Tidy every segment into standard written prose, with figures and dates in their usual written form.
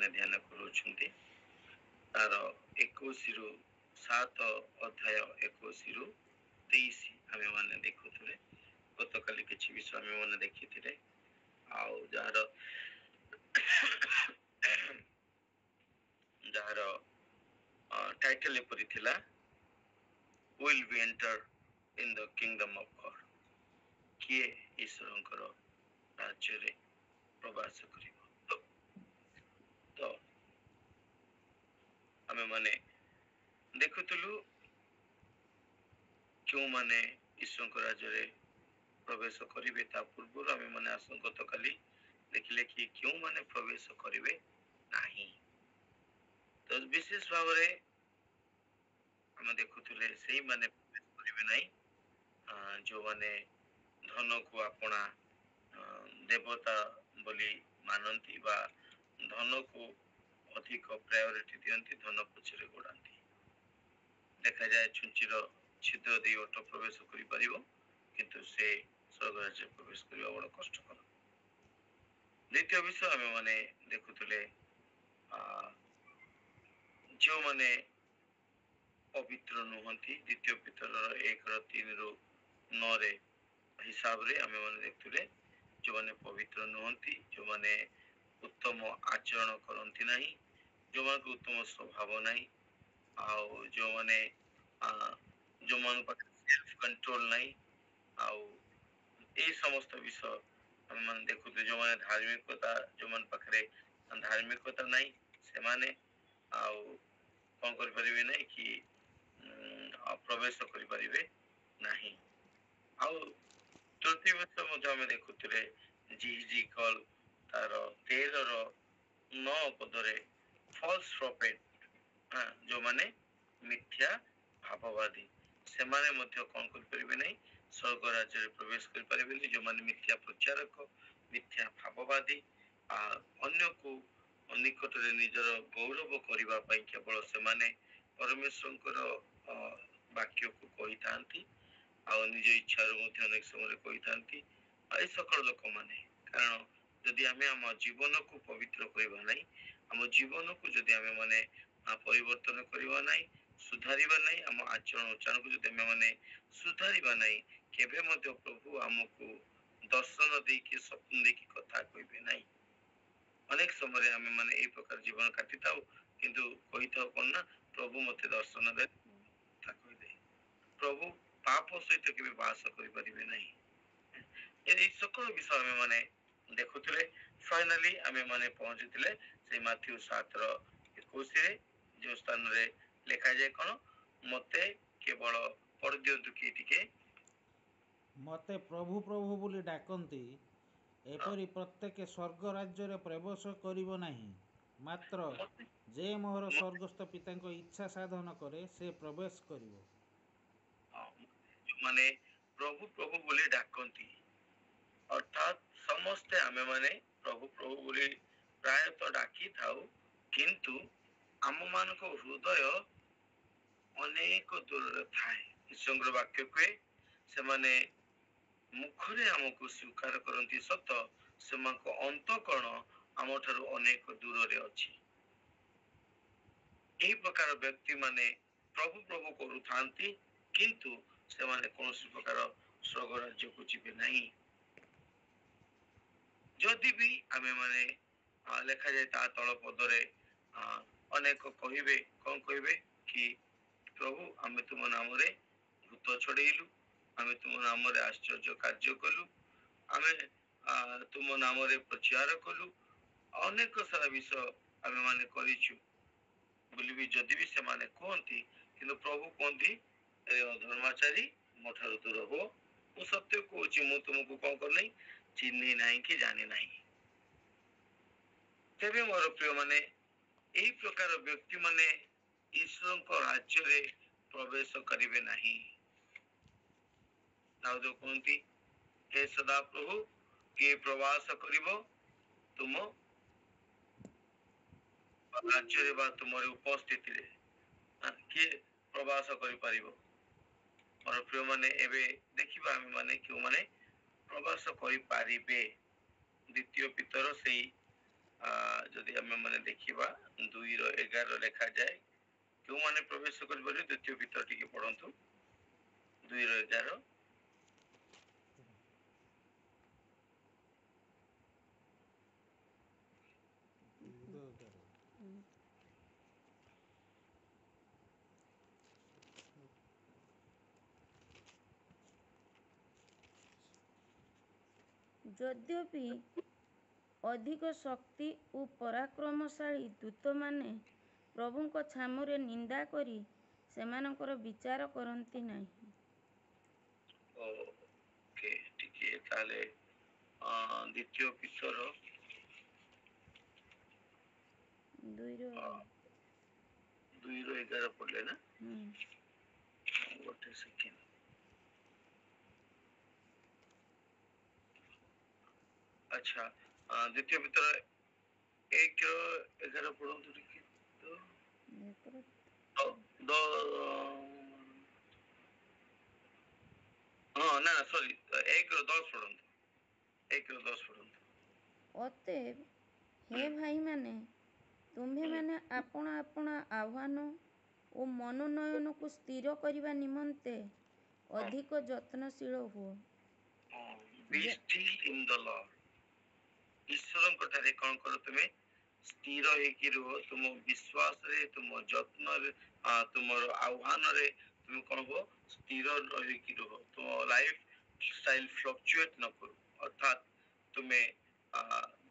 ମାନେ ଧ୍ୟାନ କରୁଛନ୍ତି ତାର 21 ରୁ 7 ଅଧ୍ୟାୟ 21 ରୁ 23 ଆମେ ମାନେ ଦେଖୁଥିଲେ ଗତକାଲି କିଛି ବିଷୟ ଆମେ ମାନେ ଦେଖିଥିଲେ ଆଉ ଯାହାର ଟାଇଟଲ ଏପରି ଥିଲା will be enter in the kingdom of God କିଏ ଈଶ୍ୱରଙ୍କର ରାଜ୍ୟରେ ପ୍ରବାସ କରିବ ତ ଆମେ ମାନେ ଦେଖୁଥିଲୁ କେଉଁମାନେ ଈଶ୍ୱରଙ୍କ ରାଜ୍ୟରେ ପ୍ରବେଶ କରିବେ ତା ପୂର୍ବରୁ ଆମେ ମାନେ ଗତକାଲି ଦେଖିଲେ କି କେଉଁମାନେ ପ୍ରବେଶ କରିବେ ନାହିଁ ତ ବିଶେଷ ଭାବରେ ଆମେ ଦେଖୁଥିଲେ ସେଇମାନେ ପ୍ରବେଶ କରିବେ ନାହିଁ ଯେଉଁମାନେ ଧନକୁ ଆପଣା ଦେବତା ବୋଲି ମାନନ୍ତି ବା ଧନକୁ ଅଧିକ ପ୍ରାୟୋରିଟି ଦିଅନ୍ତି ଧନ ପଛରେ ଗୋଡ଼ାନ୍ତି ଦେଖାଯାଏ ଛୁଞ୍ଚିର ଛିଦ୍ର ଦେଇ ଅଟ ପ୍ରବେଶ କରିପାରିବ କିନ୍ତୁ ସେ ସ୍ୱର୍ଗ ରାଜ୍ୟରେ ପ୍ରବେଶ କରିବା ବଡ଼ କଷ୍ଟକର ଦ୍ୱିତୀୟ ବିଷୟ ଆମେ ମାନେ ଦେଖୁଥିଲେ ଯେଉଁମାନେ ପବିତ୍ର ନୁହନ୍ତି ଦ୍ୱିତୀୟ ପିତରର 1:3-9 ହିସାବରେ ଆମେ ମାନେ ଦେଖୁଥିଲେ ଯେଉଁମାନେ ପବିତ୍ର ନୁହନ୍ତି ଯେଉଁମାନେ ଉତ୍ତମ ଆଚରଣ କରନ୍ତି ନାହିଁ ଯେଉଁମାନଙ୍କୁ ଉତ୍ତମ ସ୍ୱଭାବ ନାହିଁ ଆଉ ଯେଉଁମାନଙ୍କ ପାଖରେ ସେଲ୍ଫ କଣ୍ଟ୍ରୋଲ ନାହିଁ ଆଉ ଏଇ ସମସ୍ତ ବିଷୟ ଆମେ ମାନେ ଦେଖୁଥିଲେ ଯେଉଁମାନେ ଯେଉଁମାନଙ୍କ ପାଖରେ ଧାର୍ମିକତା ନାହିଁ ସେମାନେ ଆଉ କ'ଣ କରିପାରିବେ ନାହିଁ କି ପ୍ରବେଶ କରିପାରିବେ ନାହିଁ ଆଉ ତୃତୀୟ ବିଷୟ ମଧ୍ୟ ଆମେ ଦେଖୁଥିଲେ ଜିହିଜିକଲ ତାର 13:9 ପଦରେ ଫଲ୍ସ ପ୍ରଫେଟ ଯେଉଁମାନେ ମିଥ୍ୟା ଭାବବାଦୀ ସେମାନେ ମଧ୍ୟ କ'ଣ କରିପାରିବେ ନାହିଁ ସ୍ୱର୍ଗ ରାଜ୍ୟରେ ପ୍ରବେଶ କରିପାରିବେନି ଯେଉଁମାନେ ମିଥ୍ୟା ପ୍ରଚାରକ ମିଥ୍ୟା ଭାବବାଦୀ ଅନ୍ୟକୁ ନିକଟରେ ନିଜର ଗୌରବ କରିବା ପାଇଁ କେବଳ ସେମାନେ ପରମେଶ୍ୱରଙ୍କର ବାକ୍ୟକୁ କହିଥାନ୍ତି ଆଉ ନିଜ ଇଚ୍ଛାରୁ ମଧ୍ୟ ଅନେକ ସମୟରେ କହିଥାନ୍ତି ଏ ସକଳ ଲୋକମାନେ କାରଣ ଯଦି ଆମେ ଆମ ଜୀବନକୁ ପବିତ୍ର କରିବା ନାହିଁ ଆମ ଜୀବନକୁ ଯଦି ଆମେ ମାନେ ପରିବର୍ତ୍ତନ କରିବା ନାହିଁ ସୁଧାରିବା ନାହିଁ ଆମ ଆଚରଣ ଉଚ୍ଚାରଣକୁ ଯଦି ଆମେ ମାନେ ସୁଧାରିବା ନାହିଁ କେବେ ମଧ୍ୟ ପ୍ରଭୁ ଆମକୁ ଦର୍ଶନ ଦେଇକି ସ୍ୱପ୍ନ ଦେଇକି କଥା କହିବେ ନାହିଁ ଅନେକ ସମୟରେ ଆମେ ମାନେ ଏଇ ପ୍ରକାର ଜୀବନ କାଟିଥାଉ କିନ୍ତୁ କହିଥାଉ କ'ଣ ନା ପ୍ରଭୁ ମତେ ଦର୍ଶନ ଦେ କଥା କହିଦେ ପ୍ରଭୁ ପାପ ସହିତ କେବେ ବାସ କରିପାରିବେ ନାହିଁ ଏଇ ସକଳ ବିଷୟ ଆମେ ମାନେ ଦେଖୁଥିଲେ ଫାଇନାଲି ଆମେ ମାନେ ପହଞ୍ଚିଥିଲେ ସେଇ ମାଥ୍ୟୁ 7:21 ଯେଉଁ ସ୍ଥାନରେ ଲେଖାଯାଏ କ'ଣ ମତେ କେବଳ ପଢ଼ିଦିଅନ୍ତୁ କିଏ ଟିକେ ମତେ ପ୍ରଭୁ ପ୍ରଭୁ ବୋଲି ଡାକନ୍ତି ଏପରି ପ୍ରତ୍ୟେକ ସ୍ୱର୍ଗ ରାଜ୍ୟରେ ପ୍ରବେଶ କରିବ ନାହିଁ ମାତ୍ର ଯେ ମୋହର ସ୍ୱର୍ଗସ୍ଥ ପିତାଙ୍କ ଇଚ୍ଛା ସାଧନ କରେ ସେ ପ୍ରବେଶ କରିବ ମାନେ ପ୍ରଭୁ ପ୍ରଭୁ ବୋଲି ଡାକନ୍ତି ଅର୍ଥାତ୍ ସମସ୍ତେ ଆମେ ମାନେ ପ୍ରଭୁ ପ୍ରଭୁ ବୋଲି ପ୍ରାୟତଃ ଡାକିଥାଉ କିନ୍ତୁ ଆମମାନଙ୍କ ହୃଦୟ ଅନେକ ଦୂରରେ ଥାଏ ଈଶ୍ୱରଙ୍କର ବାକ୍ୟ କୁହେ ସେମାନେ ମୁଖରେ ଆମକୁ ସ୍ୱୀକାର କରନ୍ତି ସତ ସେମାନଙ୍କ ଅନ୍ତଃକରଣ ଆମଠାରୁ ଅନେକ ଦୂରରେ ଅଛି ଏହି ପ୍ରକାର ବ୍ୟକ୍ତି ମାନେ ପ୍ରଭୁ ପ୍ରଭୁ କରୁଥାନ୍ତି କିନ୍ତୁ ସେମାନେ କୌଣସି ପ୍ରକାର ସ୍ୱର୍ଗ ରାଜ୍ୟକୁ ଯିବେ ନାହିଁ ଯଦି ବି ଆମେ ମାନେ ଲେଖାଯାଏ ତା ତଳ ପଦରେ ଅନେକ କହିବେ କ'ଣ କହିବେ କି ପ୍ରଭୁ ଆମେ ତୁମ ନାମରେ ଭୂତ ଛଡ଼େଇଲୁ ଆମେ ତୁମ ନାମରେ ଆଶ୍ଚର୍ଯ୍ୟ କାର୍ଯ୍ୟ କଲୁ ଆମେ ତୁମ ନାମରେ ପ୍ରଚାର କଲୁ ଅନେକ ସାରା ବିଷୟ ଆମେ ମାନେ କରିଛୁ ବୋଲି ବି ଯଦି ବି ସେମାନେ କୁହନ୍ତି କିନ୍ତୁ ପ୍ରଭୁ କୁହନ୍ତି ଧର୍ମାଚାରୀ ମୋ ଠାରୁ ଦୂର ହୁଅ ମୁଁ ସତ୍ୟ କହୁଛି ମୁଁ ତୁମକୁ କ'ଣ କରିନାହିଁ ଚିହ୍ନି ନାହିଁ କି ଜାଣି ନାହିଁ ତେବେ ମୋର ପ୍ରିୟ ମାନେ ଏହି ପ୍ରକାର ବ୍ୟକ୍ତି ମାନେ ଈଶ୍ୱରଙ୍କ ରାଜ୍ୟରେ ପ୍ରବେଶ କରିବେ ନାହିଁ ଦାଉଦ କୁହନ୍ତି ହେ ସଦାପ୍ରଭୁ କିଏ ପ୍ରବାସ କରିବ ତୁମ ରାଜ୍ୟରେ ବା ତୁମର ଉପସ୍ଥିତିରେ କିଏ ପ୍ରବାସ କରିପାରିବ ମୋର ପ୍ରିୟ ମାନେ ଏବେ ଦେଖିବା ଆମେ ମାନେ କେଉଁମାନେ ପ୍ରବାସ କରିପାରିବେ ଦ୍ୱିତୀୟ ପିତର ସେଇ ଯଦି ଆମେ ମାନେ ଦେଖିବା 2:11 ଲେଖାଯାଏ କେଉଁମାନେ ପ୍ରବେଶ କରିପାରିବେ ଦ୍ୱିତୀୟ ପିତର ଟିକେ ପଢନ୍ତୁ 2:11 ଯଦ୍ୟପି ଅଧିକ ଶକ୍ତି ଓ ପରାକ୍ରମଶାଳୀ ଦୂତମାନେ ପ୍ରଭୁଙ୍କ ଛାମୁରେ ନିନ୍ଦା କରି ସେମାନଙ୍କର ବିଚାର କରନ୍ତି ନାହିଁ। ଓକେ ଟିକେ ତାହେଲେ ଦ୍ୱିତୀୟ ପିତର 2:11 ପଢିଲେ ନା ଗୋଟେ ସେକେଣ୍ଡ ଆଚ୍ଛା ଦ୍ୱିତୀୟ ପିତର 1:11 ପଢନ୍ତୁ ଟିକେ ହଁ ନା ସରି 1:10 ପଢନ୍ତୁ 1:10 ପଢନ୍ତୁ। ଅତଏବ ହେ ଭାଇମାନେ ତୁମ୍ଭେମାନେ ଆପଣା ଆପଣା ଆହ୍ୱାନ ଓ ମନୋନୟନକୁ ସ୍ଥିର କରିବା ନିମନ୍ତେ ଅଧିକ ଯତ୍ନଶୀଳ ହୁଅ। Be still in the Lord. ଈଶ୍ୱରଙ୍କ ଠାରେ କଣ କର ତୁମେ ସ୍ଥିର ହେଇକି ରୁହ ତୁମ ବିଶ୍ୱାସରେ ତୁମ ଯତ୍ନରେ ତୁମର ଆହ୍ୱାନରେ ତୁମେ କଣ ହୁଅ ସ୍ଥିର ରହିକି ରୁହ ତୁମ ଲାଇଫ ଷ୍ଟାଇଲ ଫ୍ଲକ୍ଚୁଏଟ ନ କରୁ ଅର୍ଥାତ ତୁମେ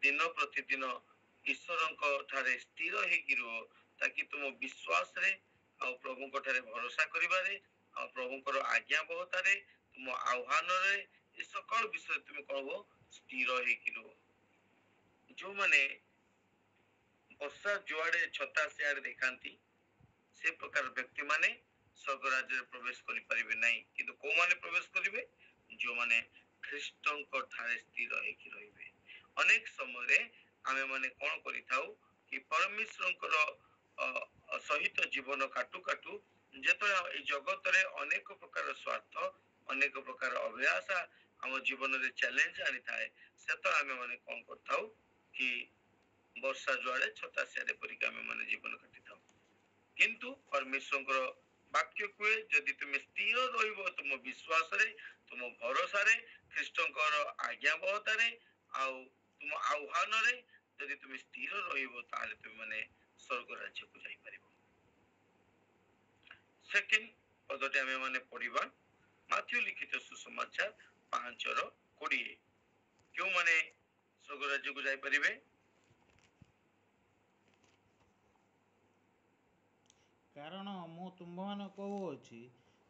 ଦିନ ପ୍ରତିଦିନ ଈଶ୍ୱରଙ୍କ ଠାରେ ସ୍ଥିର ହେଇକି ରୁହ ତାକି ତୁମ ବିଶ୍ୱାସରେ ଆଉ ପ୍ରଭୁଙ୍କ ଠାରେ ଭରସା କରିବାରେ ଆଉ ପ୍ରଭୁଙ୍କର ଆଜ୍ଞାବହତାରେ ତୁମ ଆହ୍ୱାନରେ ଏ ସକଳ ବିଷୟରେ ତୁମେ କଣ ହୁଅ ସ୍ଥିର ହେଇକି ରୁହ। ଯୋଉମାନେ ବର୍ଷା ଯୁଆଡେ ଛତା ସିଆଡେ ଦେଖାନ୍ତି ସେ ପ୍ରକାର ବ୍ୟକ୍ତି ମାନେ ସ୍ୱର୍ଗ ରାଜ୍ୟରେ ପ୍ରବେଶ କରିପାରିବେ ନାହିଁ କିନ୍ତୁ କୋଉମାନେ ପ୍ରବେଶ କରିବେ ଯୋଉମାନେ ଖ୍ରୀଷ୍ଟଙ୍କ ଠାରେ ସ୍ଥିର ହେଇକି ରହିବେ। ଅନେକ ସମୟରେ ଆମେ ମାନେ କଣ କରିଥାଉ କି ପରମେଶ୍ୱରଙ୍କର ସହିତ ଜୀବନ କାଟୁ କାଟୁ ଯେତେବେଳେ ଏଇ ଜଗତରେ ଅନେକ ପ୍ରକାର ସ୍ୱାର୍ଥ ଅନେକ ପ୍ରକାର ଅଭିଳାଷା ଆମ ଜୀବନରେ ଚ୍ୟାଲେଞ୍ଜ ଆଣିଥାଏ ସେତେବେଳେ ଆମେ ମାନେ କଣ କରିଥାଉ କି ବର୍ଷା ଯୁଆଡେ ଛତା ସିଆଡେ ପରିକା ଆମେ ମାନେ ଜୀବନ କାଟିଥାଉ କିନ୍ତୁ ପରମେଶ୍ୱରଙ୍କର ବାକ୍ୟ କୁହେ ଯଦି ତୁମେ ସ୍ଥିର ରହିବ ତୁମ ବିଶ୍ୱାସରେ ତୁମ ଭରସାରେ ଖ୍ରୀଷ୍ଟଙ୍କର ଆଜ୍ଞାବହତାରେ ଆଉ ତୁମ ଆହ୍ୱାନରେ ଯଦି ତୁମେ ସ୍ଥିର ରହିବ ତାହେଲେ ତୁମେ ମାନେ ସ୍ୱର୍ଗ ରାଜ୍ୟକୁ ଯାଇପାରିବ। ସେକେଣ୍ଡ ପଦଟି ଆମେ ମାନେ ପଢିବା ମାଥ୍ୟୁ ଲିଖିତ ସୁସମାଚାର 5:20 କେଉଁମାନେ ସ୍ୱର୍ଗ ରାଜ୍ୟକୁ ଯାଇପାରିବେ? କାରଣ ମୁଁ ତୁମ୍ଭମାନଙ୍କୁ କହୁଅଛି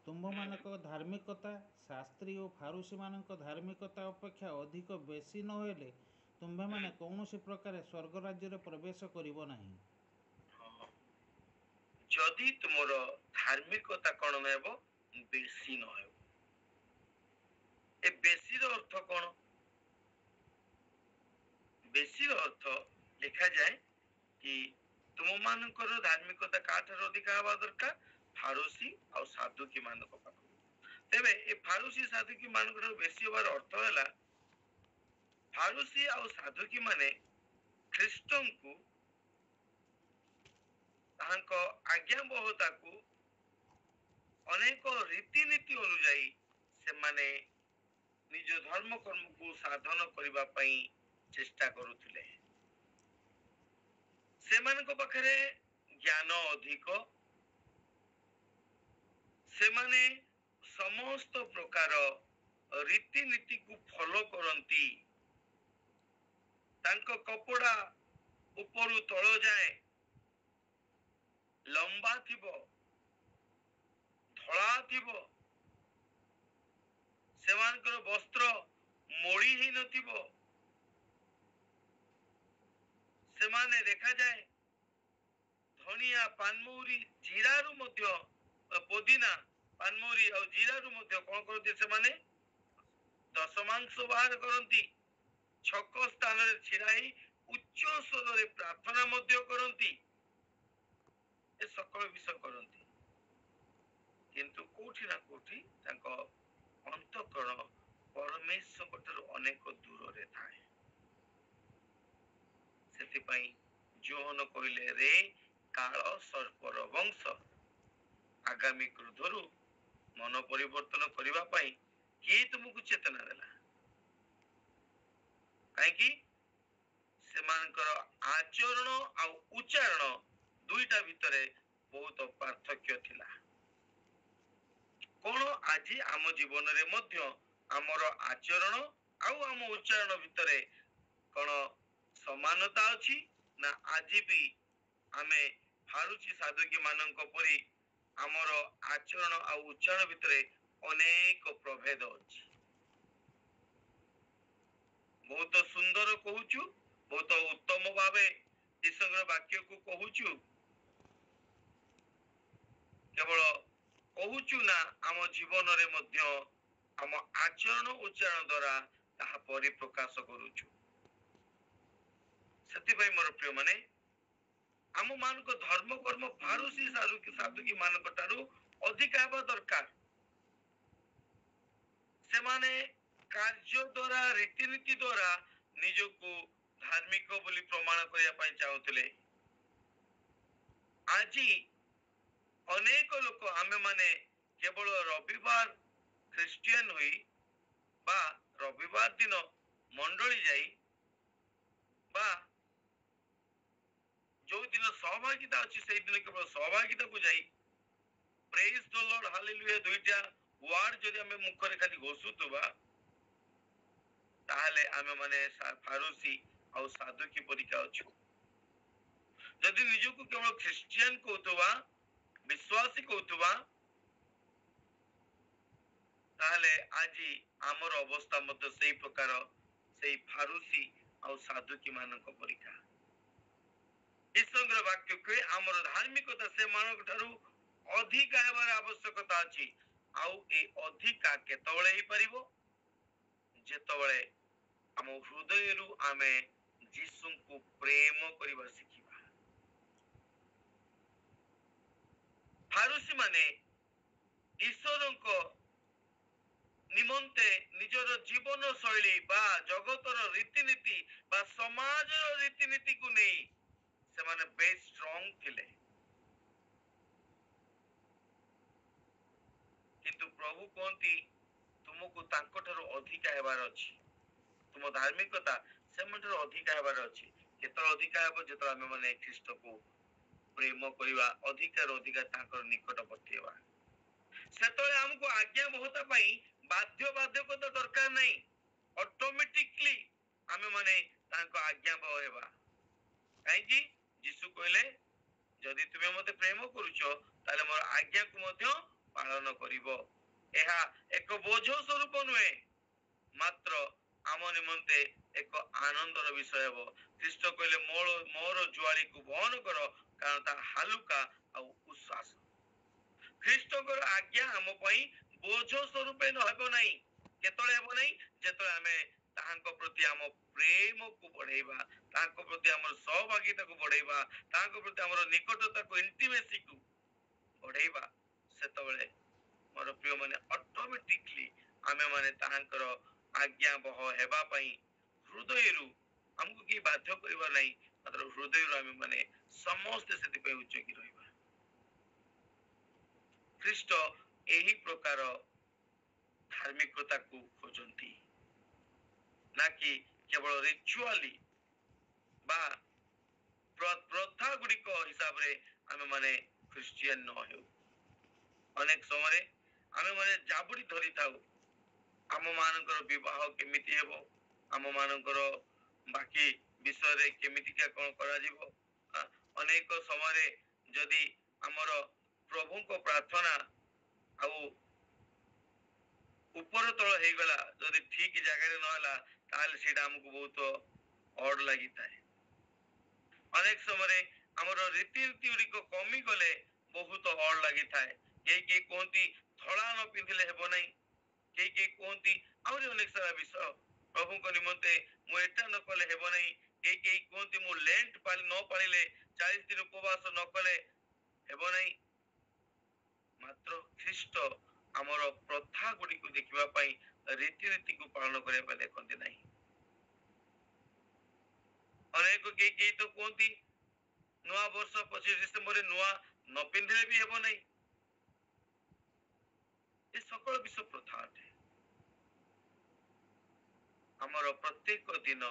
ତୁମ୍ଭମାନଙ୍କ ଧାର୍ମିକତା ଶାସ୍ତ୍ରୀ ଓ ଫାରୁସୀମାନଙ୍କ ଧାର୍ମିକତା ଅପେକ୍ଷା ଅଧିକ ବେଶୀ ନ ହେଲେ ତୁମ୍ଭେମାନେ କୌଣସି ପ୍ରକାରେ ସ୍ୱର୍ଗ ରାଜ୍ୟରେ ପ୍ରବେଶ କରିବ ନାହିଁ। ଯଦି ତୁମର ଧାର୍ମିକତା କଣ ହେବ ବେଶୀ ନ ହେବ ଏ ବେଶୀର ଅର୍ଥ କଣ? ବେଶୀର ଅର୍ଥ ଲେଖାଯାଏ କି ତୁମମାନଙ୍କର ଧାର୍ମିକତା କାହାଠାରୁ ଅଧିକା ହେବା ଦରକାର ଫାରୁସୀ ଆଉ ସାଧୁକୀ ମାନଙ୍କ ପାଖରୁ। ତେବେ ଏ ଫାରୁସୀ ସାଧୁକୀ ମାନଙ୍କ ଠାରୁ ବେଶୀ ହେବାର ଅର୍ଥ ହେଲା ଫାରୁସୀ ଆଉ ସାଧୁକୀ ମାନେ ଖ୍ରୀଷ୍ଟଙ୍କୁ ତାଙ୍କ ଆଜ୍ଞାବହତାକୁ ଅନେକ ରୀତିନୀତି ଅନୁଯାୟୀ ସେମାନେ ନିଜ ଧର୍ମ କର୍ମକୁ ସାଧନ କରିବା ପାଇଁ ଚେଷ୍ଟା କରୁଥିଲେ। ସେମାନଙ୍କ ପାଖରେ ଜ୍ଞାନ ଅଧିକ ସେମାନେ ସମସ୍ତ ପ୍ରକାର ରୀତିନୀତିକୁ ଫଲୋ କରନ୍ତି। ତାଙ୍କ କପଡା ଉପରୁ ତଳ ଯାଏ ଲମ୍ବା ଥିବ ଧଳା ଥିବ ସେମାନଙ୍କର ବସ୍ତ୍ର ମୋଡ଼ି ହେଇନଥିବ ସେମାନେ ଦେଖାଯାଏ ଧନିଆ ପାନମହୁରି ଜିରାରୁ ମଧ୍ୟ ପୋଦିନା ପାନମହୁରି ଆଉ ଜିରାରୁ ମଧ୍ୟ କଣ କରନ୍ତି ସେମାନେ ଦଶମାଂଶ ବାହାର କରନ୍ତି ଛକ ସ୍ଥାନରେ ଛିଡା ହେଇ ଉଚ୍ଚ ସ୍ୱରରେ ପ୍ରାର୍ଥନା ମଧ୍ୟ କରନ୍ତି ଏ ସକଳ ବିଷୟ କରନ୍ତି କିନ୍ତୁ କୋଉଠି ନା କୋଉଠି ତାଙ୍କ ଅନ୍ତଃକରଣ ପରମେଶ୍ୱରଙ୍କ ଠାରୁ ଅନେକ ଦୂରରେ ଥାଏ। ସେଥିପାଇଁ ଯୋହନ କହିଲେ ରେ କାଳ ସର୍ପର ବଂଶ, ଆଗାମୀ କ୍ରୋଧରୁ ମନ ପରିବର୍ତ୍ତନ କରିବା ପାଇଁ କିଏ ତୁମକୁ ଚେତନା ଦେଲା? କାହିଁକି? ସେମାନଙ୍କର ଆଚରଣ ଆଉ ଉଚ୍ଚାରଣ ଦୁଇଟା ଭିତରେ ବହୁତ ପାର୍ଥକ୍ୟ ଥିଲା। କଣ ଆଜି ଆମ ଜୀବନରେ ମଧ୍ୟ ଆମର ଆଚରଣ ଆଉ ଆମ ଉଚ୍ଚାରଣ ଭିତରେ କଣ ସମାନତା ଅଛି? ନା ଆଜି ବି ଆମେ ଫାରୁଚି ସାଧୁକୀ ମାନଙ୍କ ପରି ଆମର ଆଚରଣ ଆଉ ଉଚ୍ଚାରଣ ଭିତରେ ଅନେକ ପ୍ରଭେଦ ଅଛି। ବହୁତ ସୁନ୍ଦର କହୁଛୁ, ବହୁତ ଉତ୍ତମ ଭାବେ ଈଶ୍ୱର ବାକ୍ୟକୁ କହୁଛୁ, କେବଳ କହୁଛୁ ନା ଆମ ଜୀବନରେ ମଧ୍ୟ ଆମ ଆଚରଣ ଉଚ୍ଚାରଣ ଦ୍ୱାରା ତାହା ପରିପ୍ରକାଶ କରୁଛୁ। ସେଥିପାଇଁ ମୋର ପ୍ରିୟ ମାନେ, ଆମ ମାନଙ୍କ ଧର୍ମ କର୍ମ ଫାରୁସି ସାଧୁକୀ ମାନଙ୍କ ଠାରୁ ଅଧିକା ହେବା ଦରକାର। ସେମାନେ କାର୍ଯ୍ୟ ଦ୍ୱାରା ରୀତିନୀତି ଦ୍ୱାରା ନିଜକୁ ଧାର୍ମିକ ବୋଲି ପ୍ରମାଣ କରିବା ପାଇଁ ଚାହୁଁଥିଲେ। ଆଜି ଅନେକ ଲୋକ ଆମେ ମାନେ କେବଳ ରବିବାର ଖ୍ରୀଷ୍ଟିଆନ ହୋଇ ବା ରବିବାର ଦିନ ମଣ୍ଡଳୀ ଯାଇ ବା ଯୋଉ ଦିନ ସହଭାଗିତା ଅଛି ସେଇଦିନ କେବଳ ସହଭାଗିତାକୁ ଯାଇ ପ୍ରେଜ୍ ଦ ଲର୍ଡ ହାଲେଲୁୟା ଦୁଇଟା ୱାର୍ଡ ଯଦି ଆମେ ମୁଖରେ ଖାଲି ଘୋଷୁଥିବା, ତାହେଲେ ଆମେ ମାନେ ଫାରୁସି ଆଉ ସାଧୁକୀ ପରିକା ଅଛୁ। ଯଦି ନିଜକୁ କେବଳ ଖ୍ରୀଷ୍ଟିଆନ କହୁଥିବା, ବିଶ୍ୱାସୀ କହୁଥିବା, ତାହେଲେ ଆଜି ଆମର ଅବସ୍ଥା ମଧ୍ୟ ସେଇ ପ୍ରକାର, ସେଇ ଫାରୁସି ଆଉ ସାଧୁକୀ ମାନଙ୍କ ପରିକା। ଈଶ୍ୱରଙ୍କ ବାକ୍ୟ କୁହେ ଆମର ଧାର୍ମିକତା ସେମାନଙ୍କ ଠାରୁ ଅଧିକା ହେବାର ଆବଶ୍ୟକତା ଅଛି। ଆଉ ଏ ଅଧିକା କେତେବେଳେ ହେଇପାରିବ? ଯେତେବେଳେ ଆମ ହୃଦୟରୁ ଆମେ ଯୀଶୁଙ୍କୁ ପ୍ରେମ କରିବା ଶିଖିବା। ଫାରୁସି ମାନେ ଈଶ୍ୱରଙ୍କ ନିମନ୍ତେ ନିଜର ଜୀବନ ଶୈଳୀ ବା ଜଗତର ରୀତିନୀତି ବା ସମାଜର ରୀତିନୀତିକୁ ନେଇ ସେମାନେ ବେଶ ଷ୍ଟ୍ରଙ୍ଗ ଥିଲେ। କିନ୍ତୁ ପ୍ରଭୁ କୁହନ୍ତି ତୁମକୁ ତାଙ୍କ ଠାରୁ ଅଧିକା ହେବାର ଅଛି। ତୁମ ଧାର୍ମିକତା ସେମାନଠାରୁ ଅଧିକା ହେବାର ଅଛି। କେତେବେଳେ ଅଧିକା ହେବ? ଯେତେବେଳେ ଆମେ ମାନେ ଖ୍ରୀଷ୍ଟକୁ ପ୍ରେମ କରିବା, ଅଧିକାରୁ ଅଧିକା ତାଙ୍କର ନିକଟବର୍ତ୍ତୀ ହେବା। ସେତେବେଳେ ଆମକୁ ଆଜ୍ଞା ବହତା ପାଇଁ ବାଧ୍ୟବାଧକତା ଦରକାର ନାହିଁ। ଅଟୋମେଟିକଲି ଆମେ ମାନେ ତାଙ୍କ ଆଜ୍ଞାବହ ହେବା। କାହିଁକି? ଯୀଶୁ କହିଲେ ଯଦି ତୁମେ ମତେ ପ୍ରେମ କରୁଛ ତାହେଲେ ମୋର ଆଜ୍ଞାକୁ ମଧ୍ୟ ପାଳନ କରିବ। ଏହା ଏକ ବୋଝ ସ୍ୱରୂପ ନୁହେଁ, ମାତ୍ର ଆମ ନିମନ୍ତେ ଏକ ଆନନ୍ଦର ବିଷୟ ହେବ। ଖ୍ରୀଷ୍ଟ କହିଲେ ମୋର ଜୁଆଳିକୁ ବହନ କର, କାରଣ ତାହା ହାଲୁକା ଆଉ ଉଶ୍ୱାସ। ଖ୍ରୀଷ୍ଟଙ୍କର ଆଜ୍ଞା ଆମ ପାଇଁ ବୋଝ ସ୍ୱରୂପ ହେବ ନାହିଁ। କେତେବେଳେ ହେବ ନାହିଁ? ଯେତେବେଳେ ଆମେ ତାହାଙ୍କ ପ୍ରତି ଆମ ପ୍ରେମକୁ ବଢେଇବା, ତାଙ୍କ ପ୍ରତି ଆମର ସହଭାଗିତାକୁ ବଢେଇବା, ତାଙ୍କ ପ୍ରତି ଆମର ନିକଟତାକୁ ଇଣ୍ଟିମେସିକୁ ବଢେଇବା, ସେତେବେଳେ ମୋର ପ୍ରିୟ ମାନେ ଅଟୋମେଟିକଲି ଆମେ ମାନେ ତାହାଙ୍କର ଆଜ୍ଞା ବହ ହେବା ପାଇଁ ହୃଦୟରୁ, ଆମକୁ କେହି ବାଧ୍ୟ କରିବା ନାହିଁ, ମାତ୍ର ହୃଦୟରୁ ଆମେ ମାନେ ସମସ୍ତେ ସେଥିପାଇଁ ଉଚ୍ଚକି ରହିବା। ଖ୍ରୀଷ୍ଟ ଏହି ପ୍ରକାର ଧାର୍ମିକତାକୁ ଖୋଜନ୍ତି, ନା କି କେବଳ ରିଚୁଆଲି ବା ପ୍ରଥା ଗୁଡିକ ହିସାବରେ ଆମେ ମାନେ ଖ୍ରୀଷ୍ଟିଆନ ନ ହେଉ। ଅନେକ ସମୟରେ ଆମେ ମାନେ ଜାବୁଡି ଧରିଥାଉ, ଆମ ମାନଙ୍କର ବିବାହ କେମିତି ହେବ, ଆମ ମାନଙ୍କର ବାକି ବିଷୟରେ କେମିତିକା କଣ କରାଯିବ। ଅନେକ ସମୟରେ ଯଦି ଆମର ପ୍ରଭୁଙ୍କ ପ୍ରାର୍ଥନା ଆଉ ଉପର ତଳ ହେଇଗଲା, ଯଦି ଠିକ ଜାଗାରେ ନହେଲା, ତାହେଲେ ସେଇଟା ଆମକୁ ବହୁତ ଅଡ ଲାଗିଥାଏ। ଅନେକ ସମୟରେ ଆମର ରୀତିନୀତି ଗୁଡିକ କମିଗଲେ ବହୁତ ଅଡ ଲାଗିଥାଏ। କେହି କୁହନ୍ତି ଧଳା ନ ପିନ୍ଧିଲେ ହେବ ନାହିଁ, କେହି କୁହନ୍ତି ଆହୁରି ଅନେକ ସାରା ବିଷୟ। ପ୍ରଭୁଙ୍କ ନିମନ୍ତେ ମୁଁ ଏଟା ନ କଲେ ହେବ ନାହିଁ, କେହି କୁହନ୍ତି ମୁଁ ଲେଣ୍ଟ ନ ପାଳିଲେ 40 ଦିନ ଉପବାସ ନ କଲେ ହେବ ନାହିଁ। ମାତ୍ର ଖ୍ରୀଷ୍ଟ ଆମର ପ୍ରଥା ଗୁଡିକୁ ଦେଖିବା ପାଇଁ, ରୀତିନୀତିକୁ ପାଳନ କରିବା ପାଇଁ ଦେଖନ୍ତି ନାହିଁ। ଅନେକ କେହି ତ କୁହନ୍ତି ନୂଆ ବର୍ଷ 25 ଡିସେମ୍ବରରେ ନୂଆ ନ ପିନ୍ଧିଲେ ବି ହେବ ନାହିଁ। ଏ ସକଳ ବିଶ୍ଵ ପ୍ରଥା ଅଟେ। ଆମର ପ୍ରତ୍ୟେକ ଦିନ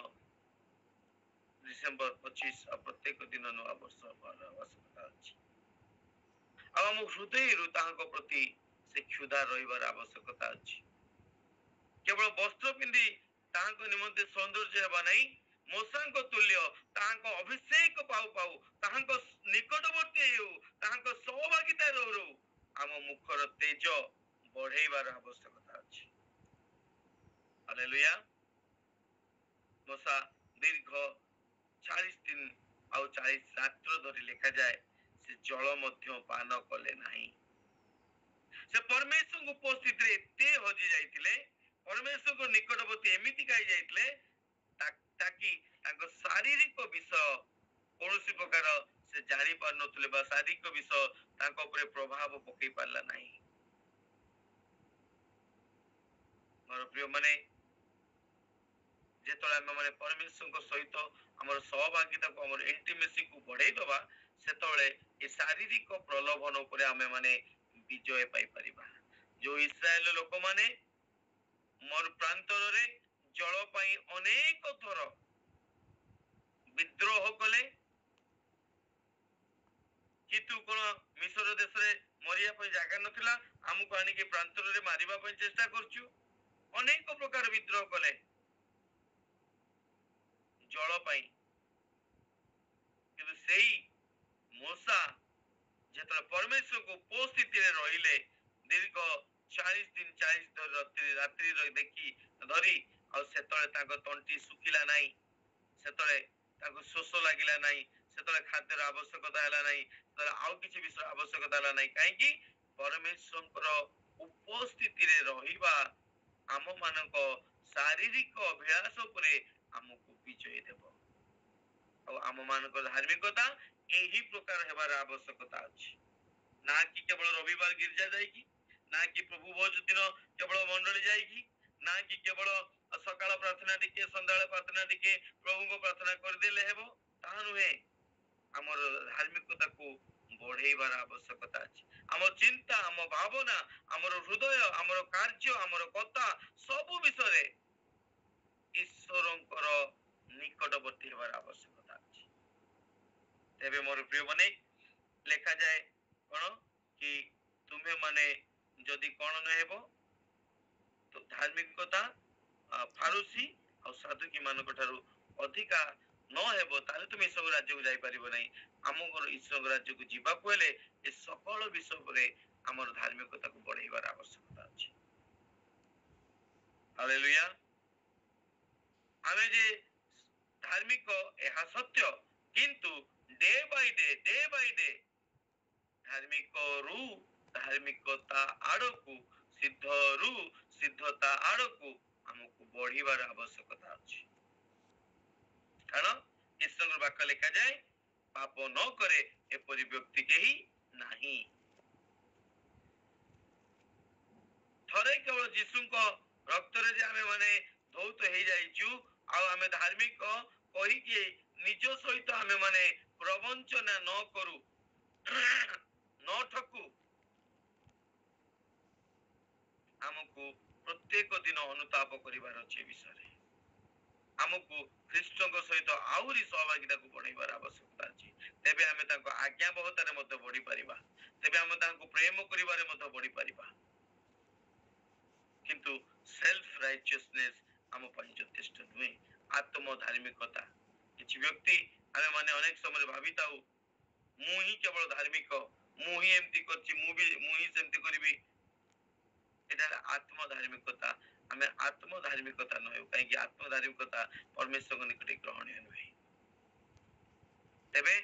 ଡିସେମ୍ବର 25 ଆଉ ପ୍ରତ୍ୟେକ ଦିନ ନୂଆ ବର୍ଷ ହବାର ଆବଶ୍ୟକତା ଅଛି। ଆଉ ଆମ ହୃଦୟରୁ ତାହାଙ୍କ ପ୍ରତି ସେ କ୍ଷୁଧା ରହିବାର ଆବଶ୍ୟକତା ଅଛି। କେବଳ ବସ୍ତ୍ର ପିନ୍ଧି ତାହାଙ୍କ ନିମନ୍ତେ ସୌନ୍ଦର୍ଯ୍ୟ ହେବା ନାହିଁ, ମୂଷାଙ୍କ ତୁଲ୍ୟ ତାହାଙ୍କ ଅଭିଷେକ ପାଉ ପାଉ ତାହାଙ୍କ ନିକଟବର୍ତ୍ତୀ ହେଉ, ତାହାଙ୍କ ସହଭାଗିତା ରହୁ ଆମ ମୁଖର ତେଜ ବଢେଇବାର ଆବଶ୍ୟକତା ଅଛି। ହାଲେଲୁୟା। ମୂଷା ଦୀର୍ଘ 40 ଦିନ ଆଉ 40 ରାତ୍ର ଧରି ଲେଖାଯାଏ ସେ ଜଳ ମଧ୍ୟ ପାନ କଲେ ନାହିଁ। ସେ ପରମେଶ୍ୱରଙ୍କ ଉପସ୍ଥିତିରେ ଏତେ ହଜି ଯାଇଥିଲେ, ପରମେଶ୍ୱରଙ୍କ ନିକଟବର୍ତ୍ତୀ ଏମିତି ଗାଇ ଯାଇଥିଲେ ତାକି ତାଙ୍କ ଶାରୀରିକ ବିଷୟ କୌଣସି ପ୍ରକାର ସେ ଜାଣି ପାରୁନଥିଲେ ବା ଶାରୀରିକ ବିଷୟ ତାଙ୍କ ଉପରେ ପ୍ରଭାବ ପକେଇ ପାରିଲା ନାହିଁ। ମୋର ପ୍ରିୟ ମାନେ, ଯେତେବେଳେ ଆମେ ମାନେ ପରମେଶ୍ୱରଙ୍କ ସହିତ ଆମର ସହଭାଗିତାକୁ ଆମର ଇଣ୍ଟିମେସିକୁ ବଢେଇ ଦବା, ସେତେବେଳେ ଏ ଶାରୀରିକ ପ୍ରଲୋଭନ ଉପରେ ଆମେ ମାନେ ବିଜୟ ପାଇପାରିବା। ଯୋଉ ଇସ୍ରାଏଲ ଲୋକମାନେ ମୋର ପ୍ରାନ୍ତରରେ ଜଳ ପାଇଁ ଅନେକ ଥର ବିଦ୍ରୋହ କଲେ, କିନ୍ତୁ କଣ ମିଶର ଦେଶରେ ମରିବା ପାଇଁ ଜାଗା ନଥିଲା, ଆମକୁ ଆଣିକି ପ୍ରାନ୍ତରରେ ମାରିବା ପାଇଁ ଚେଷ୍ଟା କରୁଛୁ। ଅନେକ ପ୍ରକାର ବିଦ୍ରୋହ କଲେ ଜଳ ପାଇଁ, କିନ୍ତୁ ସେଇ ମୂଷା ଯେତେବେଳେ ପରମେଶ୍ୱରଙ୍କ ଉପସ୍ଥିତିରେ ରହିଲେ ଦୀର୍ଘ 40 ଦିନ 40 ରାତ୍ରି ଦେଖି ଧରି, ଆଉ ସେତେବେଳେ ତାଙ୍କ ତଣ୍ଟି ଶୁଖିଲା ନାହିଁ, ସେତେବେଳେ ତାଙ୍କୁ ଶୋଷ ଲାଗିଲା ନାହିଁ, ସେତେବେଳେ ଖାଦ୍ୟର ଆବଶ୍ୟକତା ହେଲା ନାହିଁ, ସେତେବେଳେ ଆଉ କିଛି ବିଷୟ ଆବଶ୍ୟକତା ହେଲା ନାହିଁ। କାହିଁକି? ପରମେଶ୍ୱରଙ୍କର ଉପସ୍ଥିତିରେ ରହିବା ଆମ ମାନଙ୍କ ଶାରୀରିକ ଅଭ୍ୟାସ ଉପରେ ଆମକୁ ବିଜୟ ଦେବ। ଆଉ ଆମ ମାନଙ୍କ ଧାର୍ମିକତା ଏହି ପ୍ରକାର ହେବାର ଆବଶ୍ୟକତା ଅଛି। ନା କି କେବଳ ରବିବାର ଗିର୍ଜା ଯାଇକି, ନା କି ପ୍ରଭୁ ଭୋଜ ଦିନ କେବଳ ମଣ୍ଡଳୀ ଯାଇକି, ନା କି କେବଳ ସକାଳ ପ୍ରାର୍ଥନା ଟିକେ ସନ୍ଧ୍ୟାବେଳେ ପ୍ରାର୍ଥନା ଟିକେ ପ୍ରଭୁଙ୍କ ପ୍ରାର୍ଥନା କରିଦେଲେ ହେବ, ତାହା ନୁହେଁ। ଆମର ଧାର୍ମିକତାକୁ ବଢେଇବାର ଆବଶ୍ୟକତା ଅଛି। ଆମ ଚିନ୍ତା, ଆମ ଭାବନା, ଆମର ହୃଦୟ, ଆମର କାର୍ଯ୍ୟ, ଆମର କଥା ସବୁ ବିଷୟରେ ଈଶ୍ୱରଙ୍କର ନିକଟବର୍ତ୍ତୀ ହେବାର ଆବଶ୍ୟକତା ଅଛି। ତେବେ ମୋର ପ୍ରିୟ ମାନେ, ଲେଖାଯାଏ କଣ କି ତୁମେ ମାନେ ଯଦି କଣ ନ ହେବ ତ ଧାର୍ମିକତା ଫାରୁସି ଆଉ ସାଧୁକୀ ମାନଙ୍କ ଠାରୁ ଅଧିକା ନ ହେବ, ତାହେଲେ ତୁମେ ଈଶ୍ୱର ରାଜ୍ୟକୁ ଯାଇପାରିବ ନାହିଁ। ଆମଙ୍କର ଈଶ୍ୱର ରାଜ୍ୟକୁ ଯିବାକୁ ହେଲେ ଏ ସକଳ ବିଷୟ ଉପରେ ଆମର ଧାର୍ମିକତାକୁ ବଢେଇବାର ଆବଶ୍ୟକତା ଅଛି। ହାଲେଲୁୟା। ଆମେ ଯେ ଧାର୍ମିକ ଏହା ସତ୍ୟ, କିନ୍ତୁ ଡେ ବାଇ ଡେ ଧାର୍ମିକରୁ ଧାର୍ମିକତା ଆଡକୁ, ସିଦ୍ଧରୁ ସିଦ୍ଧତା ଆଡକୁ ଆମକୁ ବଢିବାର ଆବଶ୍ୟକତା ଅଛି। କାରଣ ଈଶ୍ୱରଙ୍କ ବାକ୍ୟ ଲେଖାଯାଏ, ପାପ ନ କରେ ଏପରି ବ୍ୟକ୍ତି କେହି ନାହିଁ। ଥରେ କେବଳ ଯୀଶୁଙ୍କ ରକ୍ତରେ ଯେ ଆମେ ମାନେ ଧୌତ ହେଇଯାଇଛୁ, ଆଉ ଆମେ ଧାର୍ମିକ କହିକି ନିଜ ସହିତ ଆମେ ମାନେ ପ୍ରବଞ୍ଚନା ନ କରୁ, ନ ଠକୁ, ଆମକୁ ପ୍ରତ୍ୟେକ ଦିନ ଅନୁତାପ କରିବାର ଅଛି। ବିଷୟରେ ଆମକୁ ଖ୍ରୀଷ୍ଟଙ୍କ ସହିତ ଆହୁରି ସହଭାଗିତାକୁ ବଢେଇବାର ଆବଶ୍ୟକତା ଅଛି। ତେବେ ଆମେ ତାଙ୍କ ଆଜ୍ଞାବହତାରେ ମଧ୍ୟ ବଢି ପାରିବା, ତେବେ ଆମେ ତାଙ୍କୁ ପ୍ରେମ କରିବାରେ ମଧ୍ୟ ବଢି ପାରିବା। କିନ୍ତୁ ସେଲ୍ଫ ରାଇଚିୟସନେସ ଆମ ପାଇଁ ଯଥେଷ୍ଟ ନୁହେଁ। ଆତ୍ମ ଧାର୍ମିକତା, କିଛି ବ୍ୟକ୍ତି ଆମେ ମାନେ ଅନେକ ସମୟରେ ଭାବିଥାଉ ମୁଁ ହିଁ କେବଳ ଧାର୍ମିକ, ମୁଁ ହିଁ ଏମିତି କରିଛି, ମୁଁ ହିଁ ସେମିତି କରିବି। ଏଟା ଆତ୍ମ ଧାର୍ମିକତା। ଆମେ ଆତ୍ମ ଧାର୍ମିକତା ନ ହେଉ, କାହିଁକି ଆତ୍ମ ଧାର୍ମିକତା ପରମେଶ୍ୱରଙ୍କ ନିକଟରେ ଗ୍ରହଣୀୟ ନୁହେଁ। ତେବେ